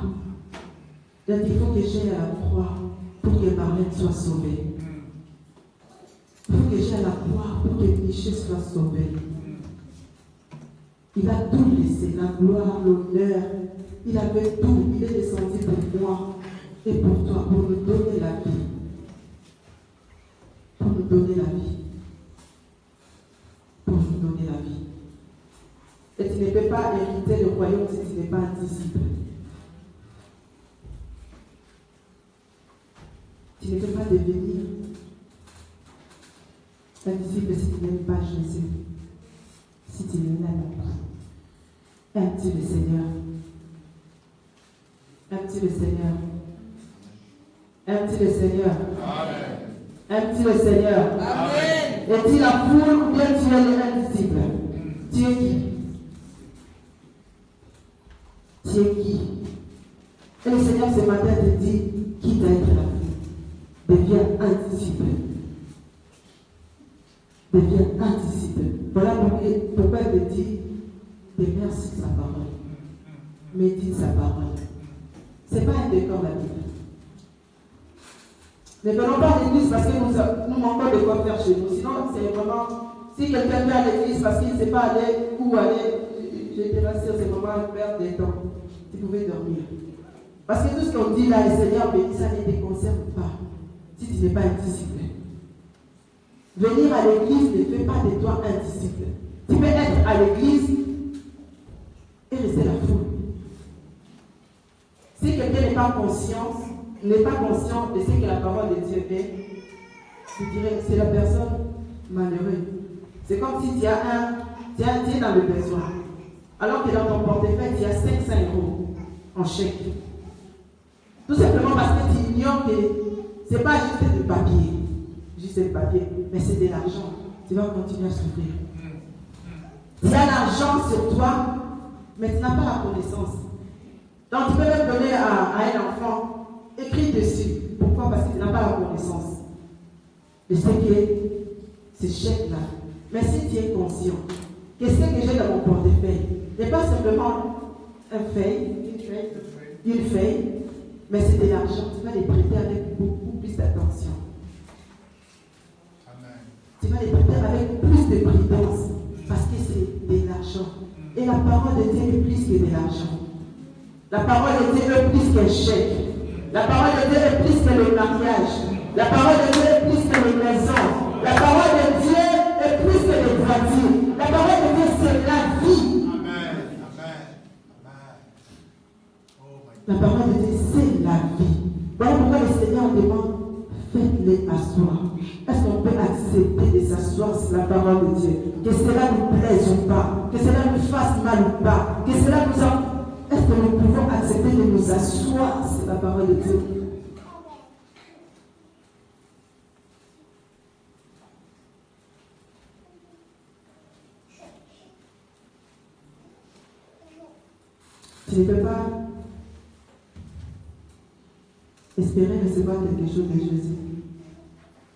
Il a dit, il faut que j'aille à la croix pour que Marlène soit sauvée. Il faut que j'aille à la croix pour que Michel soit sauvé. Il a tout laissé, la gloire, l'honneur. Il avait tout. Il est descendu pour moi et pour toi, pour nous donner la vie. Pour nous donner la vie. Pour nous donner la vie. Et tu ne peux pas hériter le royaume si tu n'es pas un disciple. Tu ne peux pas devenir un disciple si tu n'aimes pas Jésus. Si tu ne l'aimes pas. Aimes-tu le Seigneur? Aimes-tu le Seigneur? Aimes-tu le Seigneur? Amen. Aimes-tu le Seigneur? Amen. Es-tu la foule ou bien tu es un disciple? Tu es qui? Tu es qui? Et le Seigneur ce matin te dit, quitte à être la foule, deviens un disciple. Deviens un disciple. Voilà pourquoi il te dit, demeure sur sa parole. Médite sa parole. Ce n'est pas un décor la Bible. Ne venons pas à l'église parce que nous manquons de quoi faire chez nous. Sinon, c'est vraiment, si quelqu'un vient à l'église parce qu'il ne sait pas aller où aller, je te rassure, c'est vraiment une perte de temps. Tu pouvais dormir. Parce que tout ce qu'on dit là, le Seigneur bénit, ça ne te concerne pas. Si tu n'es pas un disciple. Venir à l'église ne fait pas de toi un disciple. Tu peux être à l'église et rester la foule. Si quelqu'un n'est pas conscient de ce que la parole de Dieu est, je dirais c'est la personne malheureuse. C'est comme si tu es dans le besoin. Alors que dans ton portefeuille, il y a 500 € en chèque. Tout simplement parce que tu ignores que ce n'est pas juste du papier. Juste du papier, mais c'est de l'argent. Tu vas continuer à souffrir. Tu as l'argent sur toi, mais tu n'as pas la connaissance. Donc tu peux même donner à un enfant, écris dessus. Pourquoi? Parce que tu n'as pas la connaissance. Je sais que c'est chèque-là. Mais si tu es conscient que ce que j'ai dans mon portefeuille n'est pas simplement une feuille, mais c'est de l'argent, tu vas les prêter avec beaucoup plus d'attention. Amen. Tu vas les prêter avec plus de prudence parce que c'est de l'argent. Et la parole de Dieu est plus que de l'argent. La parole de Dieu est plus qu'un chèque. La parole de Dieu est plus que le mariage. La parole de Dieu est plus que les maisons. La parole de Dieu est plus que les voitures. La parole de Dieu, c'est la vie. Amen. Amen. Amen. Oh my God. La parole de Dieu, c'est la vie. Voilà pourquoi le Seigneur demande, faites-les asseoir. Est-ce qu'on peut accepter de s'asseoir sur la parole de Dieu? Que cela nous plaise ou pas? Que cela nous fasse mal ou pas? Que cela nous en... Est-ce que nous pouvons accepter de nous asseoir sur la parole de Dieu? Tu ne peux pas espérer recevoir quelque chose de Jésus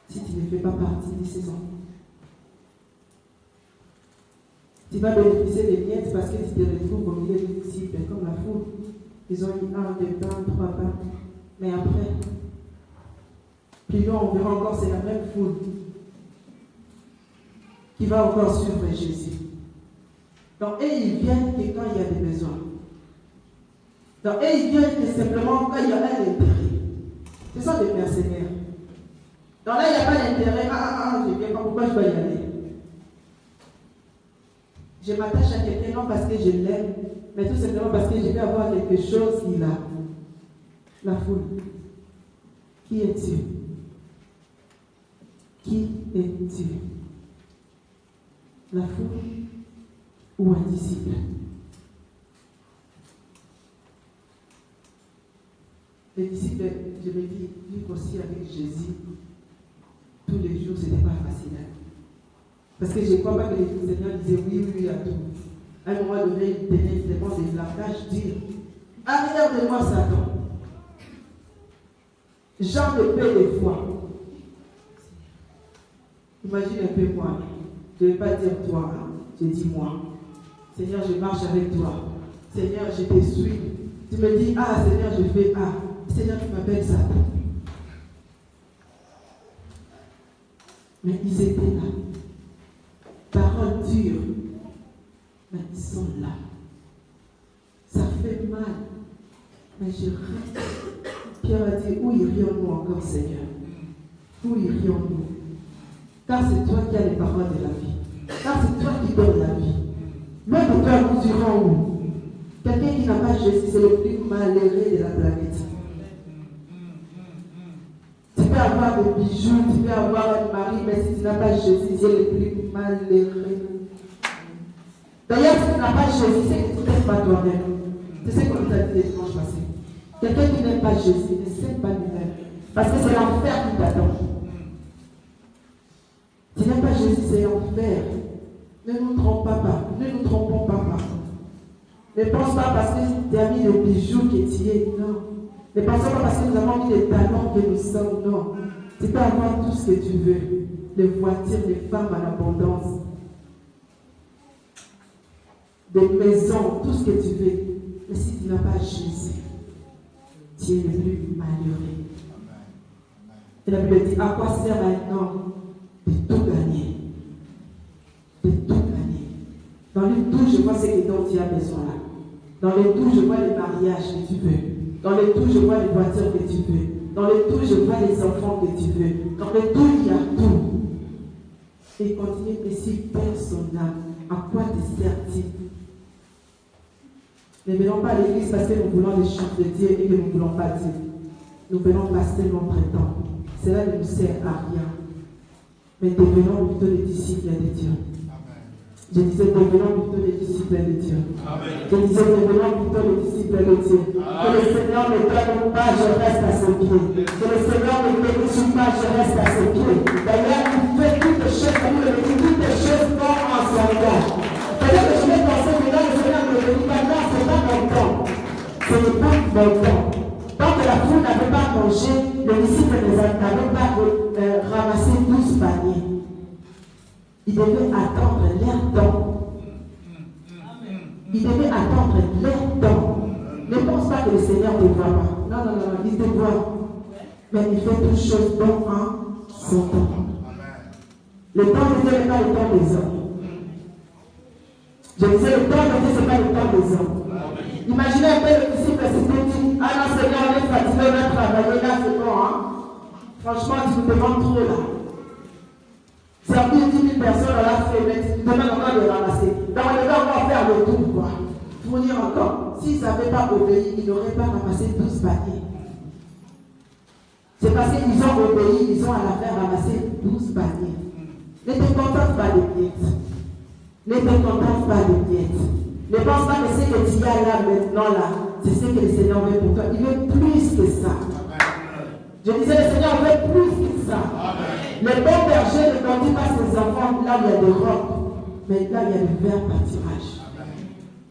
si tu ne fais pas partie de ses enfants. Tu vas bénéficier des miettes parce que tu te retrouves au milieu des disciples comme la foule. Ils ont eu 1, 2 pains, 3 pains. Mais après, plus loin, on verra encore, c'est la même foule qui va encore suivre Jésus. Donc, et ils viennent que quand il y a des besoins. Donc, et ils viennent que simplement quand il y a un intérêt. Ce sont des mercenaires. Donc là, il n'y a pas d'intérêt. Je ne viens pas, pourquoi je dois y aller? Je m'attache à quelqu'un non parce que je l'aime, mais tout simplement parce que je vais avoir quelque chose qu'il a. La foule. Qui es-tu? Qui es-tu? La foule ou un disciple? Les disciples, je me dis, vivre aussi avec Jésus tous les jours, ce n'était pas facile. Parce que je ne crois pas que le Seigneur disait oui à tout. À un moment donné, il tenait vraiment des langages durs. Arrière de moi, Satan. Jean de paix des fois. Imagine un peu moi. Je ne vais pas dire toi, je dis moi. Seigneur, je marche avec toi. Seigneur, je te suis. Tu me dis A, Seigneur, je fais A. Seigneur, tu m'appelles Satan. Mais ils étaient là. Paroles dures. Mais ils sont là. Ça fait mal. Mais je reste. Pierre a dit, où irions-nous encore, Seigneur? Où irions-nous? Car c'est toi qui as les paroles de la vie. Car c'est toi qui donnes la vie. Même de toi, nous irons où? Quelqu'un qui n'a pas Jésus, c'est le plus malheureux de la planète. Tu peux avoir des bijoux, tu peux avoir un mari, mais si tu n'as pas Jésus, tu es le plus malheureux. D'ailleurs, si tu n'as pas Jésus, c'est que tu n'aimes pas toi-même. C'est ce qu'on nous a dit les dimanches passés. Quelqu'un qui n'aime pas Jésus ne s'aime pas lui-même. Parce que c'est l'enfer qui t'attend. Tu n'aimes pas Jésus, c'est l'enfer. Ne nous trompons pas. Ne nous trompons pas. Ne pense pas parce que tu as mis le bijou que tu es. Non. Ne pensons pas parce que nous avons mis les talents que nous sommes. Non. Tu peux avoir tout ce que tu veux. Les voitures, les femmes en abondance. Des maisons, tout ce que tu veux. Mais si tu n'as pas Jésus, tu es le plus malheureux. Et la Bible dit, à quoi sert maintenant de tout gagner? De tout gagner. Dans les tout, je vois ce dont tu as besoin là. Dans les tout, je vois les mariages que tu veux. Dans les tout, je vois les voitures que tu veux. Dans les tout, je vois les enfants que tu veux. Dans les tout, il y a tout. Et continue, mais si perd son âme, à quoi te sert-il? Ne venons pas à l'église parce que nous voulons les choses de Dieu et que nous ne voulons pas Dieu. Nous venons passer notre temps. Cela ne nous sert à rien. Mais devenons plutôt des disciples de Dieu. Je disais, devenons plutôt des disciples de Dieu. Je disais, devenons plutôt des disciples de Dieu. Que le Seigneur ne donne pas, je reste à ses pieds. Que le Seigneur ne bénisse pas, je reste à ses pieds. D'ailleurs, il fait toutes les choses, toutes les choses vont en son temps. C'est-à-dire que je vais penser que là, le Seigneur ne me dit pas, non, ce n'est pas mon temps. Ce n'est pas mon temps. Tant que la foule n'avait pas mangé, les disciples n'avaient pas ramassé 12 paniers. Ils devaient attendre leur temps. Ils devaient attendre leur temps. Ne pense pas que le Seigneur ne te voit pas. Non, il te voit. Mais il fait toutes choses bon en son temps. Le temps de Dieu n'est pas le temps des hommes. Je disais, le temps de Dieu, ce n'est pas le temps des hommes. Imaginez un peu le disciple s'était dit, ah non Seigneur, on est fatigué, on a travaillé, là c'est bon, hein. Franchement, tu me demandes trop là. Servir 10 000 personnes dans la fête, mais tu me demandes encore de ramasser. Donc on devait encore faire le tour, quoi. Fournir encore. S'ils n'avaient pas obéi, ils n'auraient pas ramassé 12 paniers. C'est parce qu'ils ont obéi, ils ont à la faire ramasser 12 paniers. Ne te contente pas de miettes. Ne te contente pas de miettes. Ne pense pas que ce que tu as là maintenant, là, c'est ce que le Seigneur veut pour toi. Il veut plus que ça. Je disais, le Seigneur veut plus que ça. Le bon berger ne conduit pas ses enfants là où il y a des robes, mais là il y a du vert pâturage.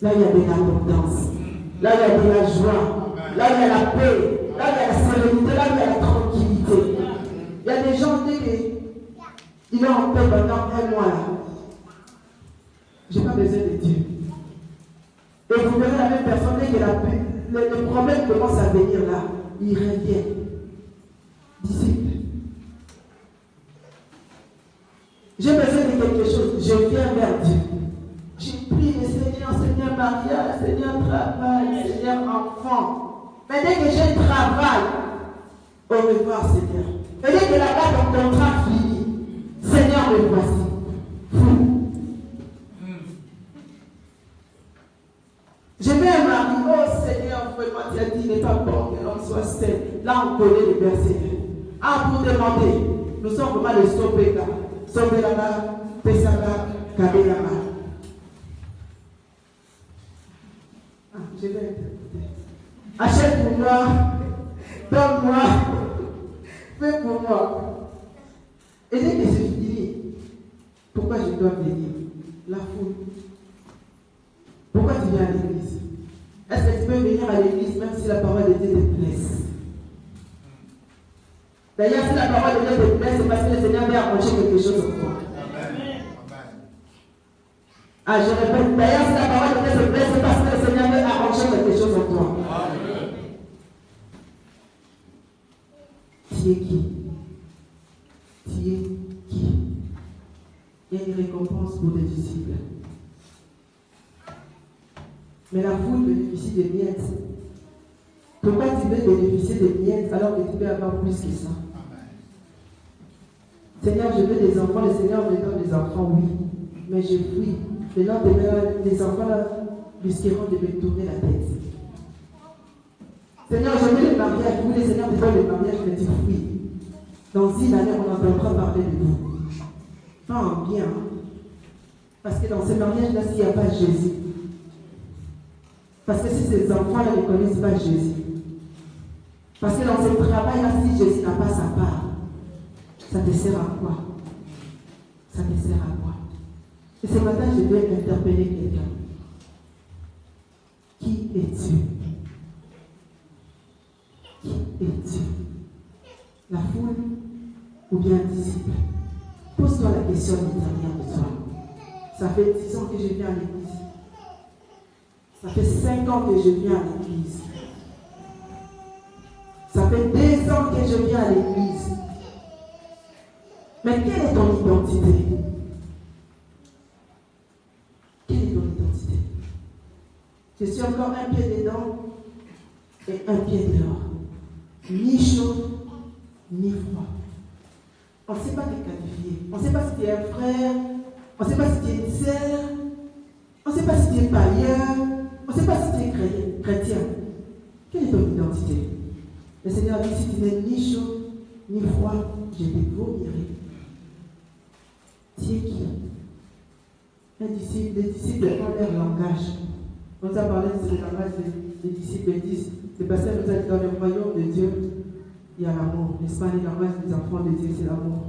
Là il y a de l'abondance. Là il y a de la joie. Là il y a la paix. Là il y a la sérénité. Là il y a la tranquillité. Il y a des gens qui il est en paix pendant un mois là. Je n'ai pas besoin de Dieu. Et vous verrez la même personne dès que le problème commence à venir là, il revient. Disciple. J'ai besoin de quelque chose, je viens vers Dieu. Je prie le Seigneur, Seigneur mariage, Seigneur travail, Seigneur enfant. Mais dès que j'ai travail, au revoir Seigneur. Et dès que là-bas ton contrat finit, Seigneur me voici. Je vais à Marie, oh Seigneur, vraiment tu as dit, il n'est pas bon que l'homme on soit saint. Là, on connaît les versets. Ah, pour demander, nous sommes vraiment les Sopeka. Sopelama, Pesama, Kabelama. Ah, je vais interpréter. Achète pour moi, donne-moi, fais pour moi. Et dès que c'est fini, pourquoi je dois venir? La foule. Pourquoi tu viens à l'église? Est-ce que tu peux venir à l'église même si la parole de Dieu te blesse? D'ailleurs, si la parole de Dieu te blesse, c'est parce que le Seigneur veut arranger quelque chose en toi. Ah, je répète, d'ailleurs, si la parole de Dieu te blesse, c'est parce que le Seigneur veut arranger quelque chose en toi. Tu es qui? Tu es qui? Il y a une récompense pour des disciples. Mais la foule bénéficie des miettes. Pourquoi tu veux bénéficier des miettes alors que tu peux avoir plus que ça? Seigneur, je veux des enfants. Le Seigneur me donne des enfants, oui. Mais je fuis. Maintenant, les enfants là, risqueront de me tourner la tête. Seigneur, je veux le mariage. Oui, le Seigneur te donne le mariage, mais tu fuis. Dans une année, on entendra parler de vous. Pas en bien. Parce que dans ce mariage-là, s'il n'y a pas Jésus. Parce que si ces enfants-là ne connaissent pas Jésus. Parce que dans ce travail-là, si Jésus n'a pas sa part, ça te sert à quoi? Ça te sert à quoi? Et ce matin, je vais interpeller quelqu'un. Qui es-tu? Qui es-tu? La foule ou bien un disciple? Pose-toi la question à l'intérieur de toi. Ça fait 10 ans que je viens à l'église. Ça fait 5 ans que je viens à l'église. Ça fait 2 ans que je viens à l'église. Mais quelle est ton identité? Quelle est ton identité? Je suis encore un pied dedans et un pied dehors. Ni chaud, ni froid. On ne sait pas te qualifier. On ne sait pas si tu es un frère. On ne sait pas si tu es une sœur. On ne sait pas si tu es païen. On ne sait pas si tu es chrétien. Quelle est ton identité? Le Seigneur dit, si tu n'es ni chaud, ni froid, je te vomirai. Tu es qui? Un disciple, les disciples ont leur langage. On nous a parlé de ce langage des disciples. Ils disent, le pasteur nous a dit, dans le royaume de Dieu, il y a l'amour. N'est-ce pas? Les langages des enfants de Dieu, c'est l'amour.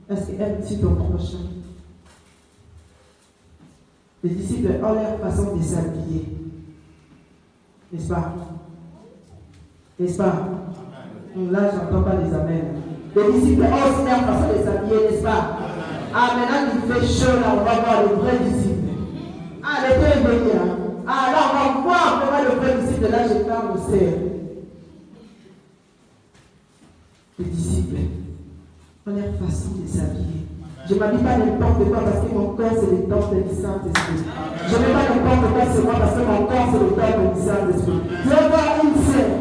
Est-ce que aimes-tu ton prochain? Les disciples ont leur façon de s'habiller. N'est-ce pas? N'est-ce pas? Là, je n'entends pas les amens. Les disciples ont aussi leur façon de s'habiller, n'est-ce pas? Ah, maintenant qu'il fait chaud, là, on va voir les vrais disciples. Ah, l'été est venu. Ah, là, on va voir comment le vrai disciple, là, je parle au cerf. Les disciples ont leur façon de s'habiller. Je ne m'habille pas n'importe quoi parce que mon corps, c'est le temple du Saint-Esprit. Je ne mets pas n'importe quoi sur moi parce que mon corps, c'est le temple du Saint-Esprit. Je vais voir une sœur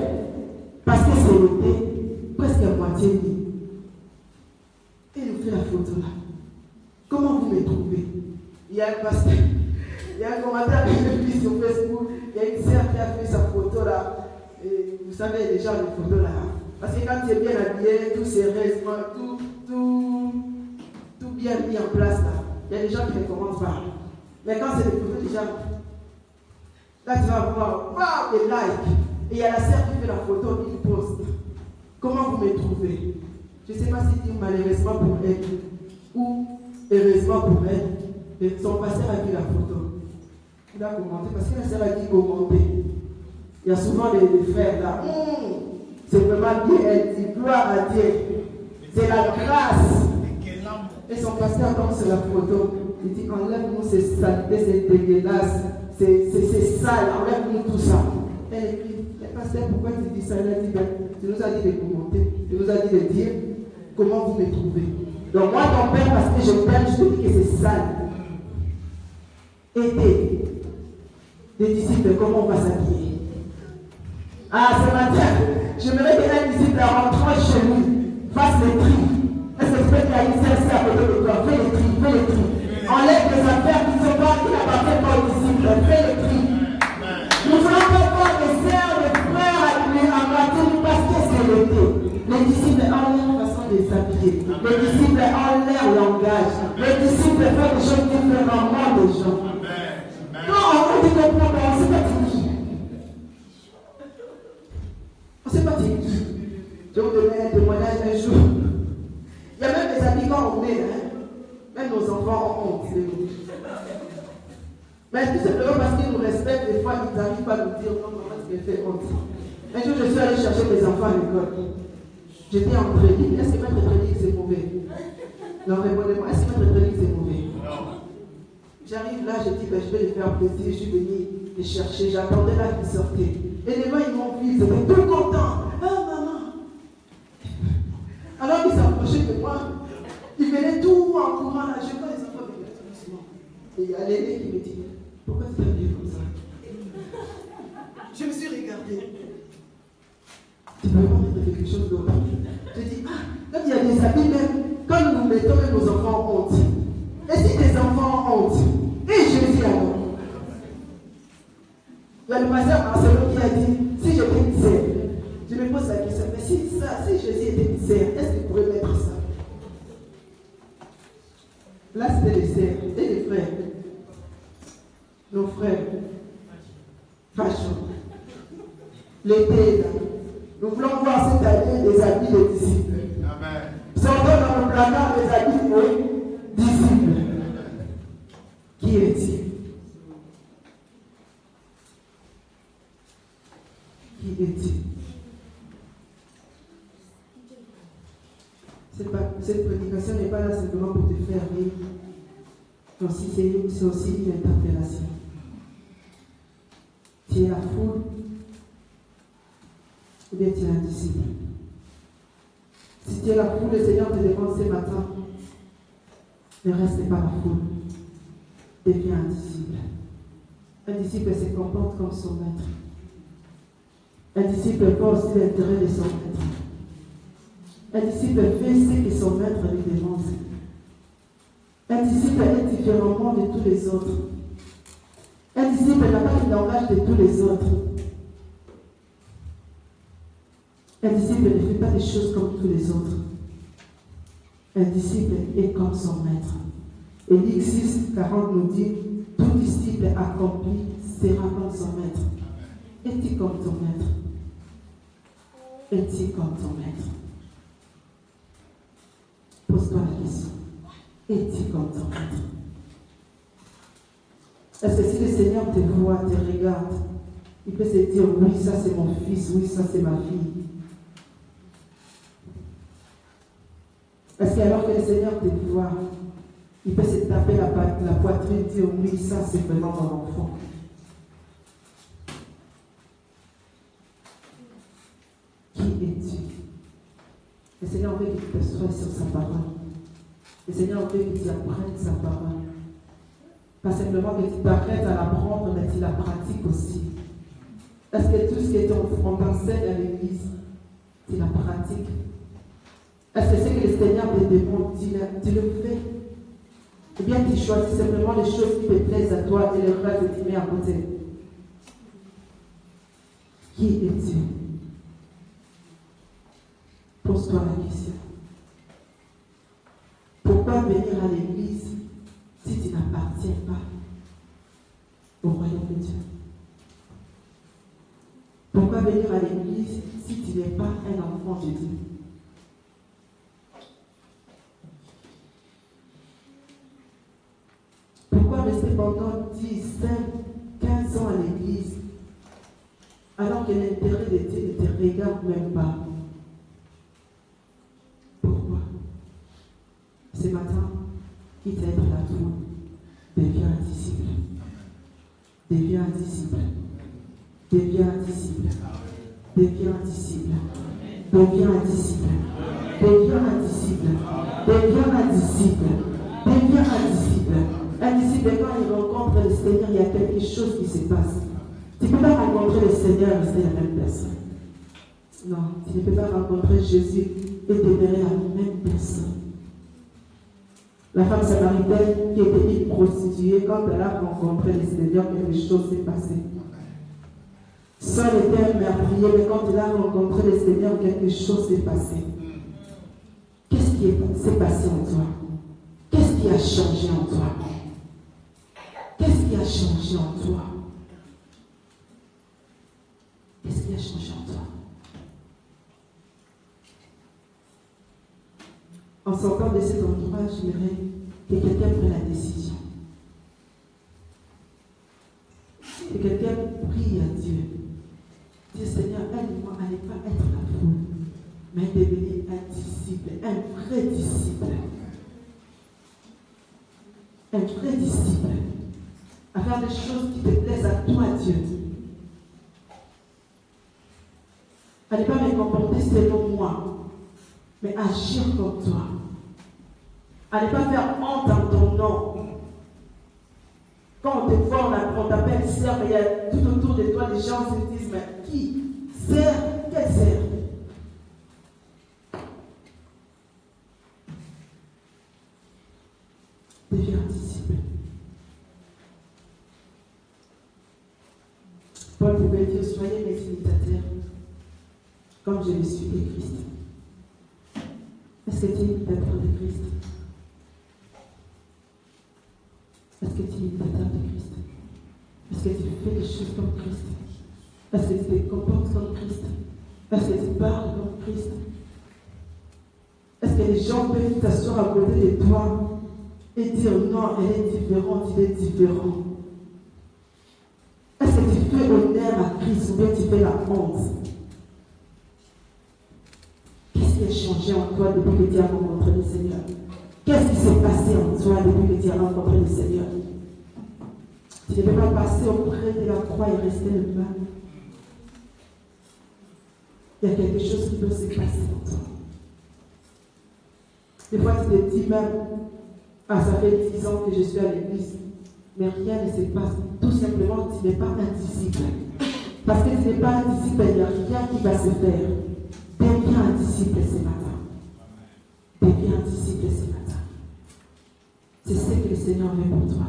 parce que c'est l'été, presque à moitié nuit. Et il nous fait la photo là. Comment vous me trouvez? Il y a un pasteur, il y a un commentaire que j'ai vu sur Facebook, il y a une sœur qui a fait sa photo là. Et vous savez déjà les photos là. Parce que quand tu es bien habillé, tout serré, tout bien mis en place là. Il y a des gens qui ne commencent pas. Mais quand c'est des photos déjà, là tu vas voir, waouh, des likes. Et il y a la sœur qui fait la photo, qui poste. Comment vous me trouvez? Je ne sais pas si dire malheureusement pour elle ou heureusement pour elle. Et son pasteur a vu la photo. Il a commenté parce que la sœur a dit commenter. Il y a souvent des frères là. C'est vraiment bien, elle dit gloire à Dieu. C'est la grâce. Et son pasteur tombe sur la photo. Il dit enlève-nous ces saletés, c'est dégueulasse. C'est sale, enlève-nous tout ça. Elle écrit, mais pasteur, pourquoi tu dis ça? Elle a dit, tu nous as dit de commenter. Tu nous as dit de dire comment vous me trouvez. Donc moi, ton père, parce que je t'aime, je te dis que c'est sale. Aidez les disciples, comment on va s'habiller? Ah, ce matin, j'aimerais que un disciple rentrant chez lui fasse le tri. Est-ce que tu peux qu'il y a une celle-ci à côté de toi? Fais le tri, fais le tri. Enlève les affaires qui n'appartiennent pas aux disciples. Fais le tri. Nous voulons pas voir des sœurs, des frères à moitié du vêtements. Les disciples ont leur façon de s'habiller. Les disciples ont leur langage. Les disciples font des choses différemment des gens. Non, on ne comprend pas, on ne sait pas qui. On ne sait pas qui. Je vous donner un témoignage un jour. Il y a même des habits quand on est, même nos enfants ont honte de nous. Mais tout simplement parce qu'ils nous respectent, des fois ils n'arrivent pas à nous dire non, maman, tu me fais honte. Un jour, je suis allée chercher mes enfants à l'école. J'étais en trading. Est-ce que mettre trading c'est mauvais? Non, répondez-moi, est-ce que mettre trading c'est mauvais? J'arrive là, je dis, ben, je vais les faire plaisir, je suis venue les chercher, j'attendais là qu'ils sortaient. Et les gens, ils m'ont vu, ils étaient tout contents. Ah, maman! Alors qu'ils s'approchaient de moi, ils venaient tout en courant là, je vois les enfants venir tout doucement. Et il y a l'aîné qui me dit, pourquoi tu t'es habillé comme ça? Je me suis regardée. Tu ne peux pas mettre quelque chose d'autre. Je dis, ah, quand il y a des habits même, quand nous mettons même nos enfants en honte. Et si des enfants ont honte, et Jésus alors? Il y a le pasteur Marcelo qui a dit, si j'étais misère, je me pose la question, mais si Jésus était misère, est-ce qu'il pourrait mettre ça? Là, c'était les sœurs et les frères. Nos frères. Fashion. L'été, là. Nous voulons voir cette année des habits des disciples. Amen. Sortons dans le placard des habits des disciples. Qui est-il? Qui est-il? Cette prédication n'est pas là simplement pour te faire rire. C'est aussi une interpellation. Tu es la foule ou bien tu es un disciple? Si tu es la foule, le Seigneur te demande ce matin, ne reste pas la foule. Deviens un disciple. Un disciple se comporte comme son maître. Un disciple voit aussi l'intérêt de son maître. Un disciple fait ce que son maître lui demande. Un disciple est différemment de tous les autres. Un disciple n'a pas le langage de tous les autres. Un disciple ne fait pas des choses comme tous les autres. Un disciple est comme son maître. Et Luc 6, 40 nous dit, tout disciple accompli sera comme son maître. Es-tu comme ton maître? Es-tu comme ton maître? Pose-toi la question. Es-tu comme ton maître? Est-ce que si le Seigneur te voit, te regarde, il peut se dire, oui, ça c'est mon fils, oui, ça c'est ma fille. Est-ce qu'alors que le Seigneur te voit, il peut se taper la poitrine et dire, oui, ça c'est vraiment mon enfant. Qui es-tu? Le Seigneur veut qu'il te soit sur sa parole. Le Seigneur veut que tu apprennes sa parole. Pas simplement que tu t'arrêtes à l'apprendre, mais tu la pratiques aussi. Est-ce que tout ce qu'on t'enseigne à l'église, tu la pratiques? Est-ce que c'est que le Seigneur te demande, tu le fais? Ou bien tu choisis simplement les choses qui te plaisent à toi et les restes tu mets à côté? Qui es-tu? Pose-toi la question. Pourquoi venir à l'église si tu n'appartiens pas au royaume de Dieu? Pourquoi venir à l'église si tu n'es pas un enfant de Dieu? Pourquoi rester pendant 10, 5, 15 ans à l'église alors que l'intérêt de Dieu ne te regarde même pas? Pourquoi? Ce matin, quitte à être la foule, deviens un disciple. Deviens un disciple. Deviens un disciple. Deviens un disciple. Deviens un disciple. Deviens un disciple. Deviens un disciple. Deviens un disciple. Un disciple, quand il rencontre le Seigneur, il y a quelque chose qui se passe. Tu ne peux pas rencontrer le Seigneur et rester la même personne. Non, tu ne peux pas rencontrer Jésus et demeurer la même personne. La femme samaritaine qui était une prostituée, quand elle a rencontré le Seigneur, quelque chose s'est passé. Saul était un meurtrier, mais quand il a rencontré le Seigneur, quelque chose s'est passé. Qu'est-ce qui s'est passé en toi? Qu'est-ce qui a changé en toi? Qu'est-ce qui a changé en toi? Qu'est-ce qui a changé en toi? En sortant de cet endroit, j'aimerais que quelqu'un prenne la décision. Que quelqu'un prie à Dieu. Dis Seigneur, aide-moi à ne pas être la foule, mais devenir un disciple, un vrai disciple. Un vrai disciple. À faire des choses qui te plaisent à toi, Dieu. À ne pas me comporter selon moi, mais agir comme toi. À ne pas faire honte en ton nom. Quand on te voit, on t'appelle sœur, mais il y a tout autour de toi des gens qui se disent, mais qui? Sœur? Quelle sœur? Deviens un disciple. Paul pouvait dire, soyez mes imitateurs, comme je le suis de Christ. Est-ce que tu es imitateur de Christ? Est-ce que tu es imitateur de Christ? Est-ce que tu fais des choses comme Christ? Est-ce que tu te comportes comme Christ? Est-ce que tu parles comme Christ? Est-ce que les gens peuvent t'asseoir à côté de toi et dire non, elle est différente, il est différent? Est-ce que tu fais honneur à Christ ou bien tu fais la honte? Qu'est-ce qui a changé en toi depuis que tu as rencontré le Seigneur? Qu'est-ce qui s'est passé en toi depuis que tu as rencontré le Seigneur? Tu ne peux pas passer auprès de la croix et rester le même. Il y a quelque chose qui doit se passer en toi. Des fois, tu te dis même, ah, ça fait 10 ans que je suis à l'église, mais rien ne se passe. Tout simplement, tu n'es pas un disciple. Parce que tu n'es pas un disciple, il n'y a rien qui va se faire. Deviens un disciple ce matin. Deviens un disciple ce matin. C'est ce que le Seigneur veut pour toi.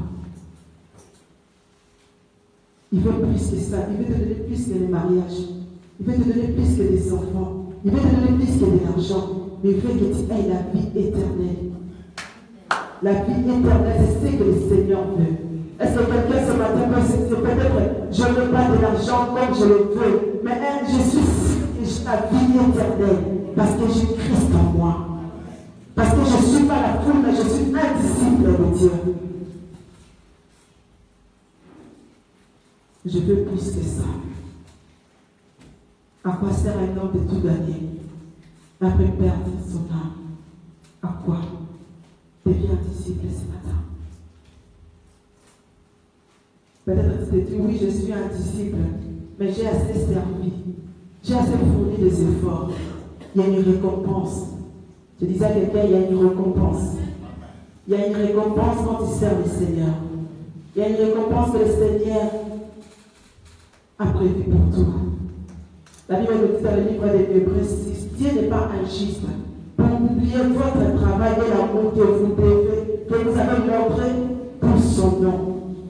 Il veut plus que ça. Il veut te donner plus que les mariages. Il veut te donner plus que les enfants. Il veut te donner plus que de l'argent. Mais il veut que tu aies la vie éternelle. La vie éternelle, c'est ce que le Seigneur veut. Est-ce que quelqu'un ce matin peut se dire, peut-être, je ne veux pas de l'argent comme je le veux, mais je suis sûr que j'ai la vie éternelle parce que j'ai Christ en moi. Parce que je ne suis pas la foule, mais je suis un disciple de Dieu. Je veux plus que ça. À quoi sert un homme de tout gagner après perdre son âme? À quoi? Deviens un disciple ce matin. Peut-être tu te dis, oui, je suis un disciple, mais j'ai assez servi. J'ai assez fourni des efforts. Il y a une récompense. Je disais à quelqu'un, il y a une récompense. Il y a une récompense quand tu sers le Seigneur. Il y a une récompense que le Seigneur a prévue pour toi. La Bible nous dit dans le livre des Hébreux 6, Dieu n'est pas injuste pour oublier votre travail et l'amour que vous avez montré pour son nom.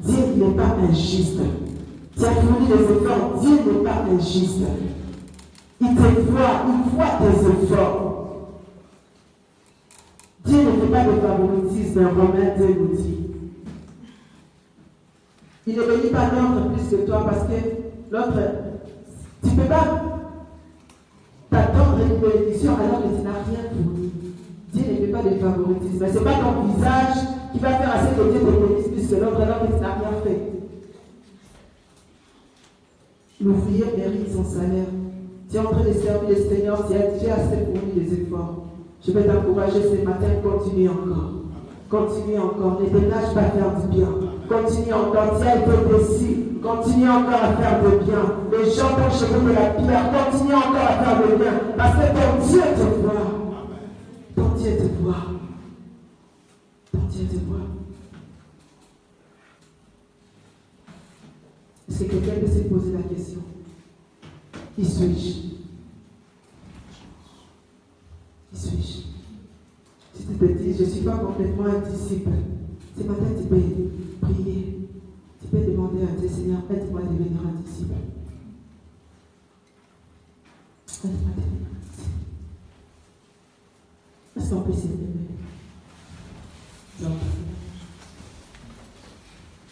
Dieu n'est pas injuste. Tu as fourni des efforts, Dieu n'est pas injuste. Il te voit, il voit tes efforts. Dieu ne fait pas de favoritisme, Romains 2 nous dit. Il ne bénit pas l'autre plus que toi parce que l'autre, tu ne peux pas t'attendre une bénédiction alors que tu n'as rien fourni. Dieu ne fait pas de favoritisme. Mais ce n'est pas ton visage qui va faire assez que Dieu te bénisse plus que l'autre alors que tu n'as rien fait. L'ouvrier mérite son salaire. Tu es en train de servir le Seigneur, tu as assez fourni des efforts. Je vais t'encourager ce matin, continue encore. Continue encore, ne te lâche pas faire du bien. Continue encore, tu as été déçu. Continue encore à faire du bien. Les gens t'ont jeté de la pierre. Continue encore à faire du bien. Parce que ton Dieu te voit. Ton Dieu te voit. Ton Dieu te voit. Est-ce que quelqu'un peut se poser la question? Qui suis-je? Qui suis-je? Si tu te dis, je ne suis pas complètement un disciple, ce matin tu peux prier. Tu peux demander à Dieu, Seigneur, aide-moi à devenir un disciple. Laisse-moi te dire merci. Est-ce qu'on peut s'élever?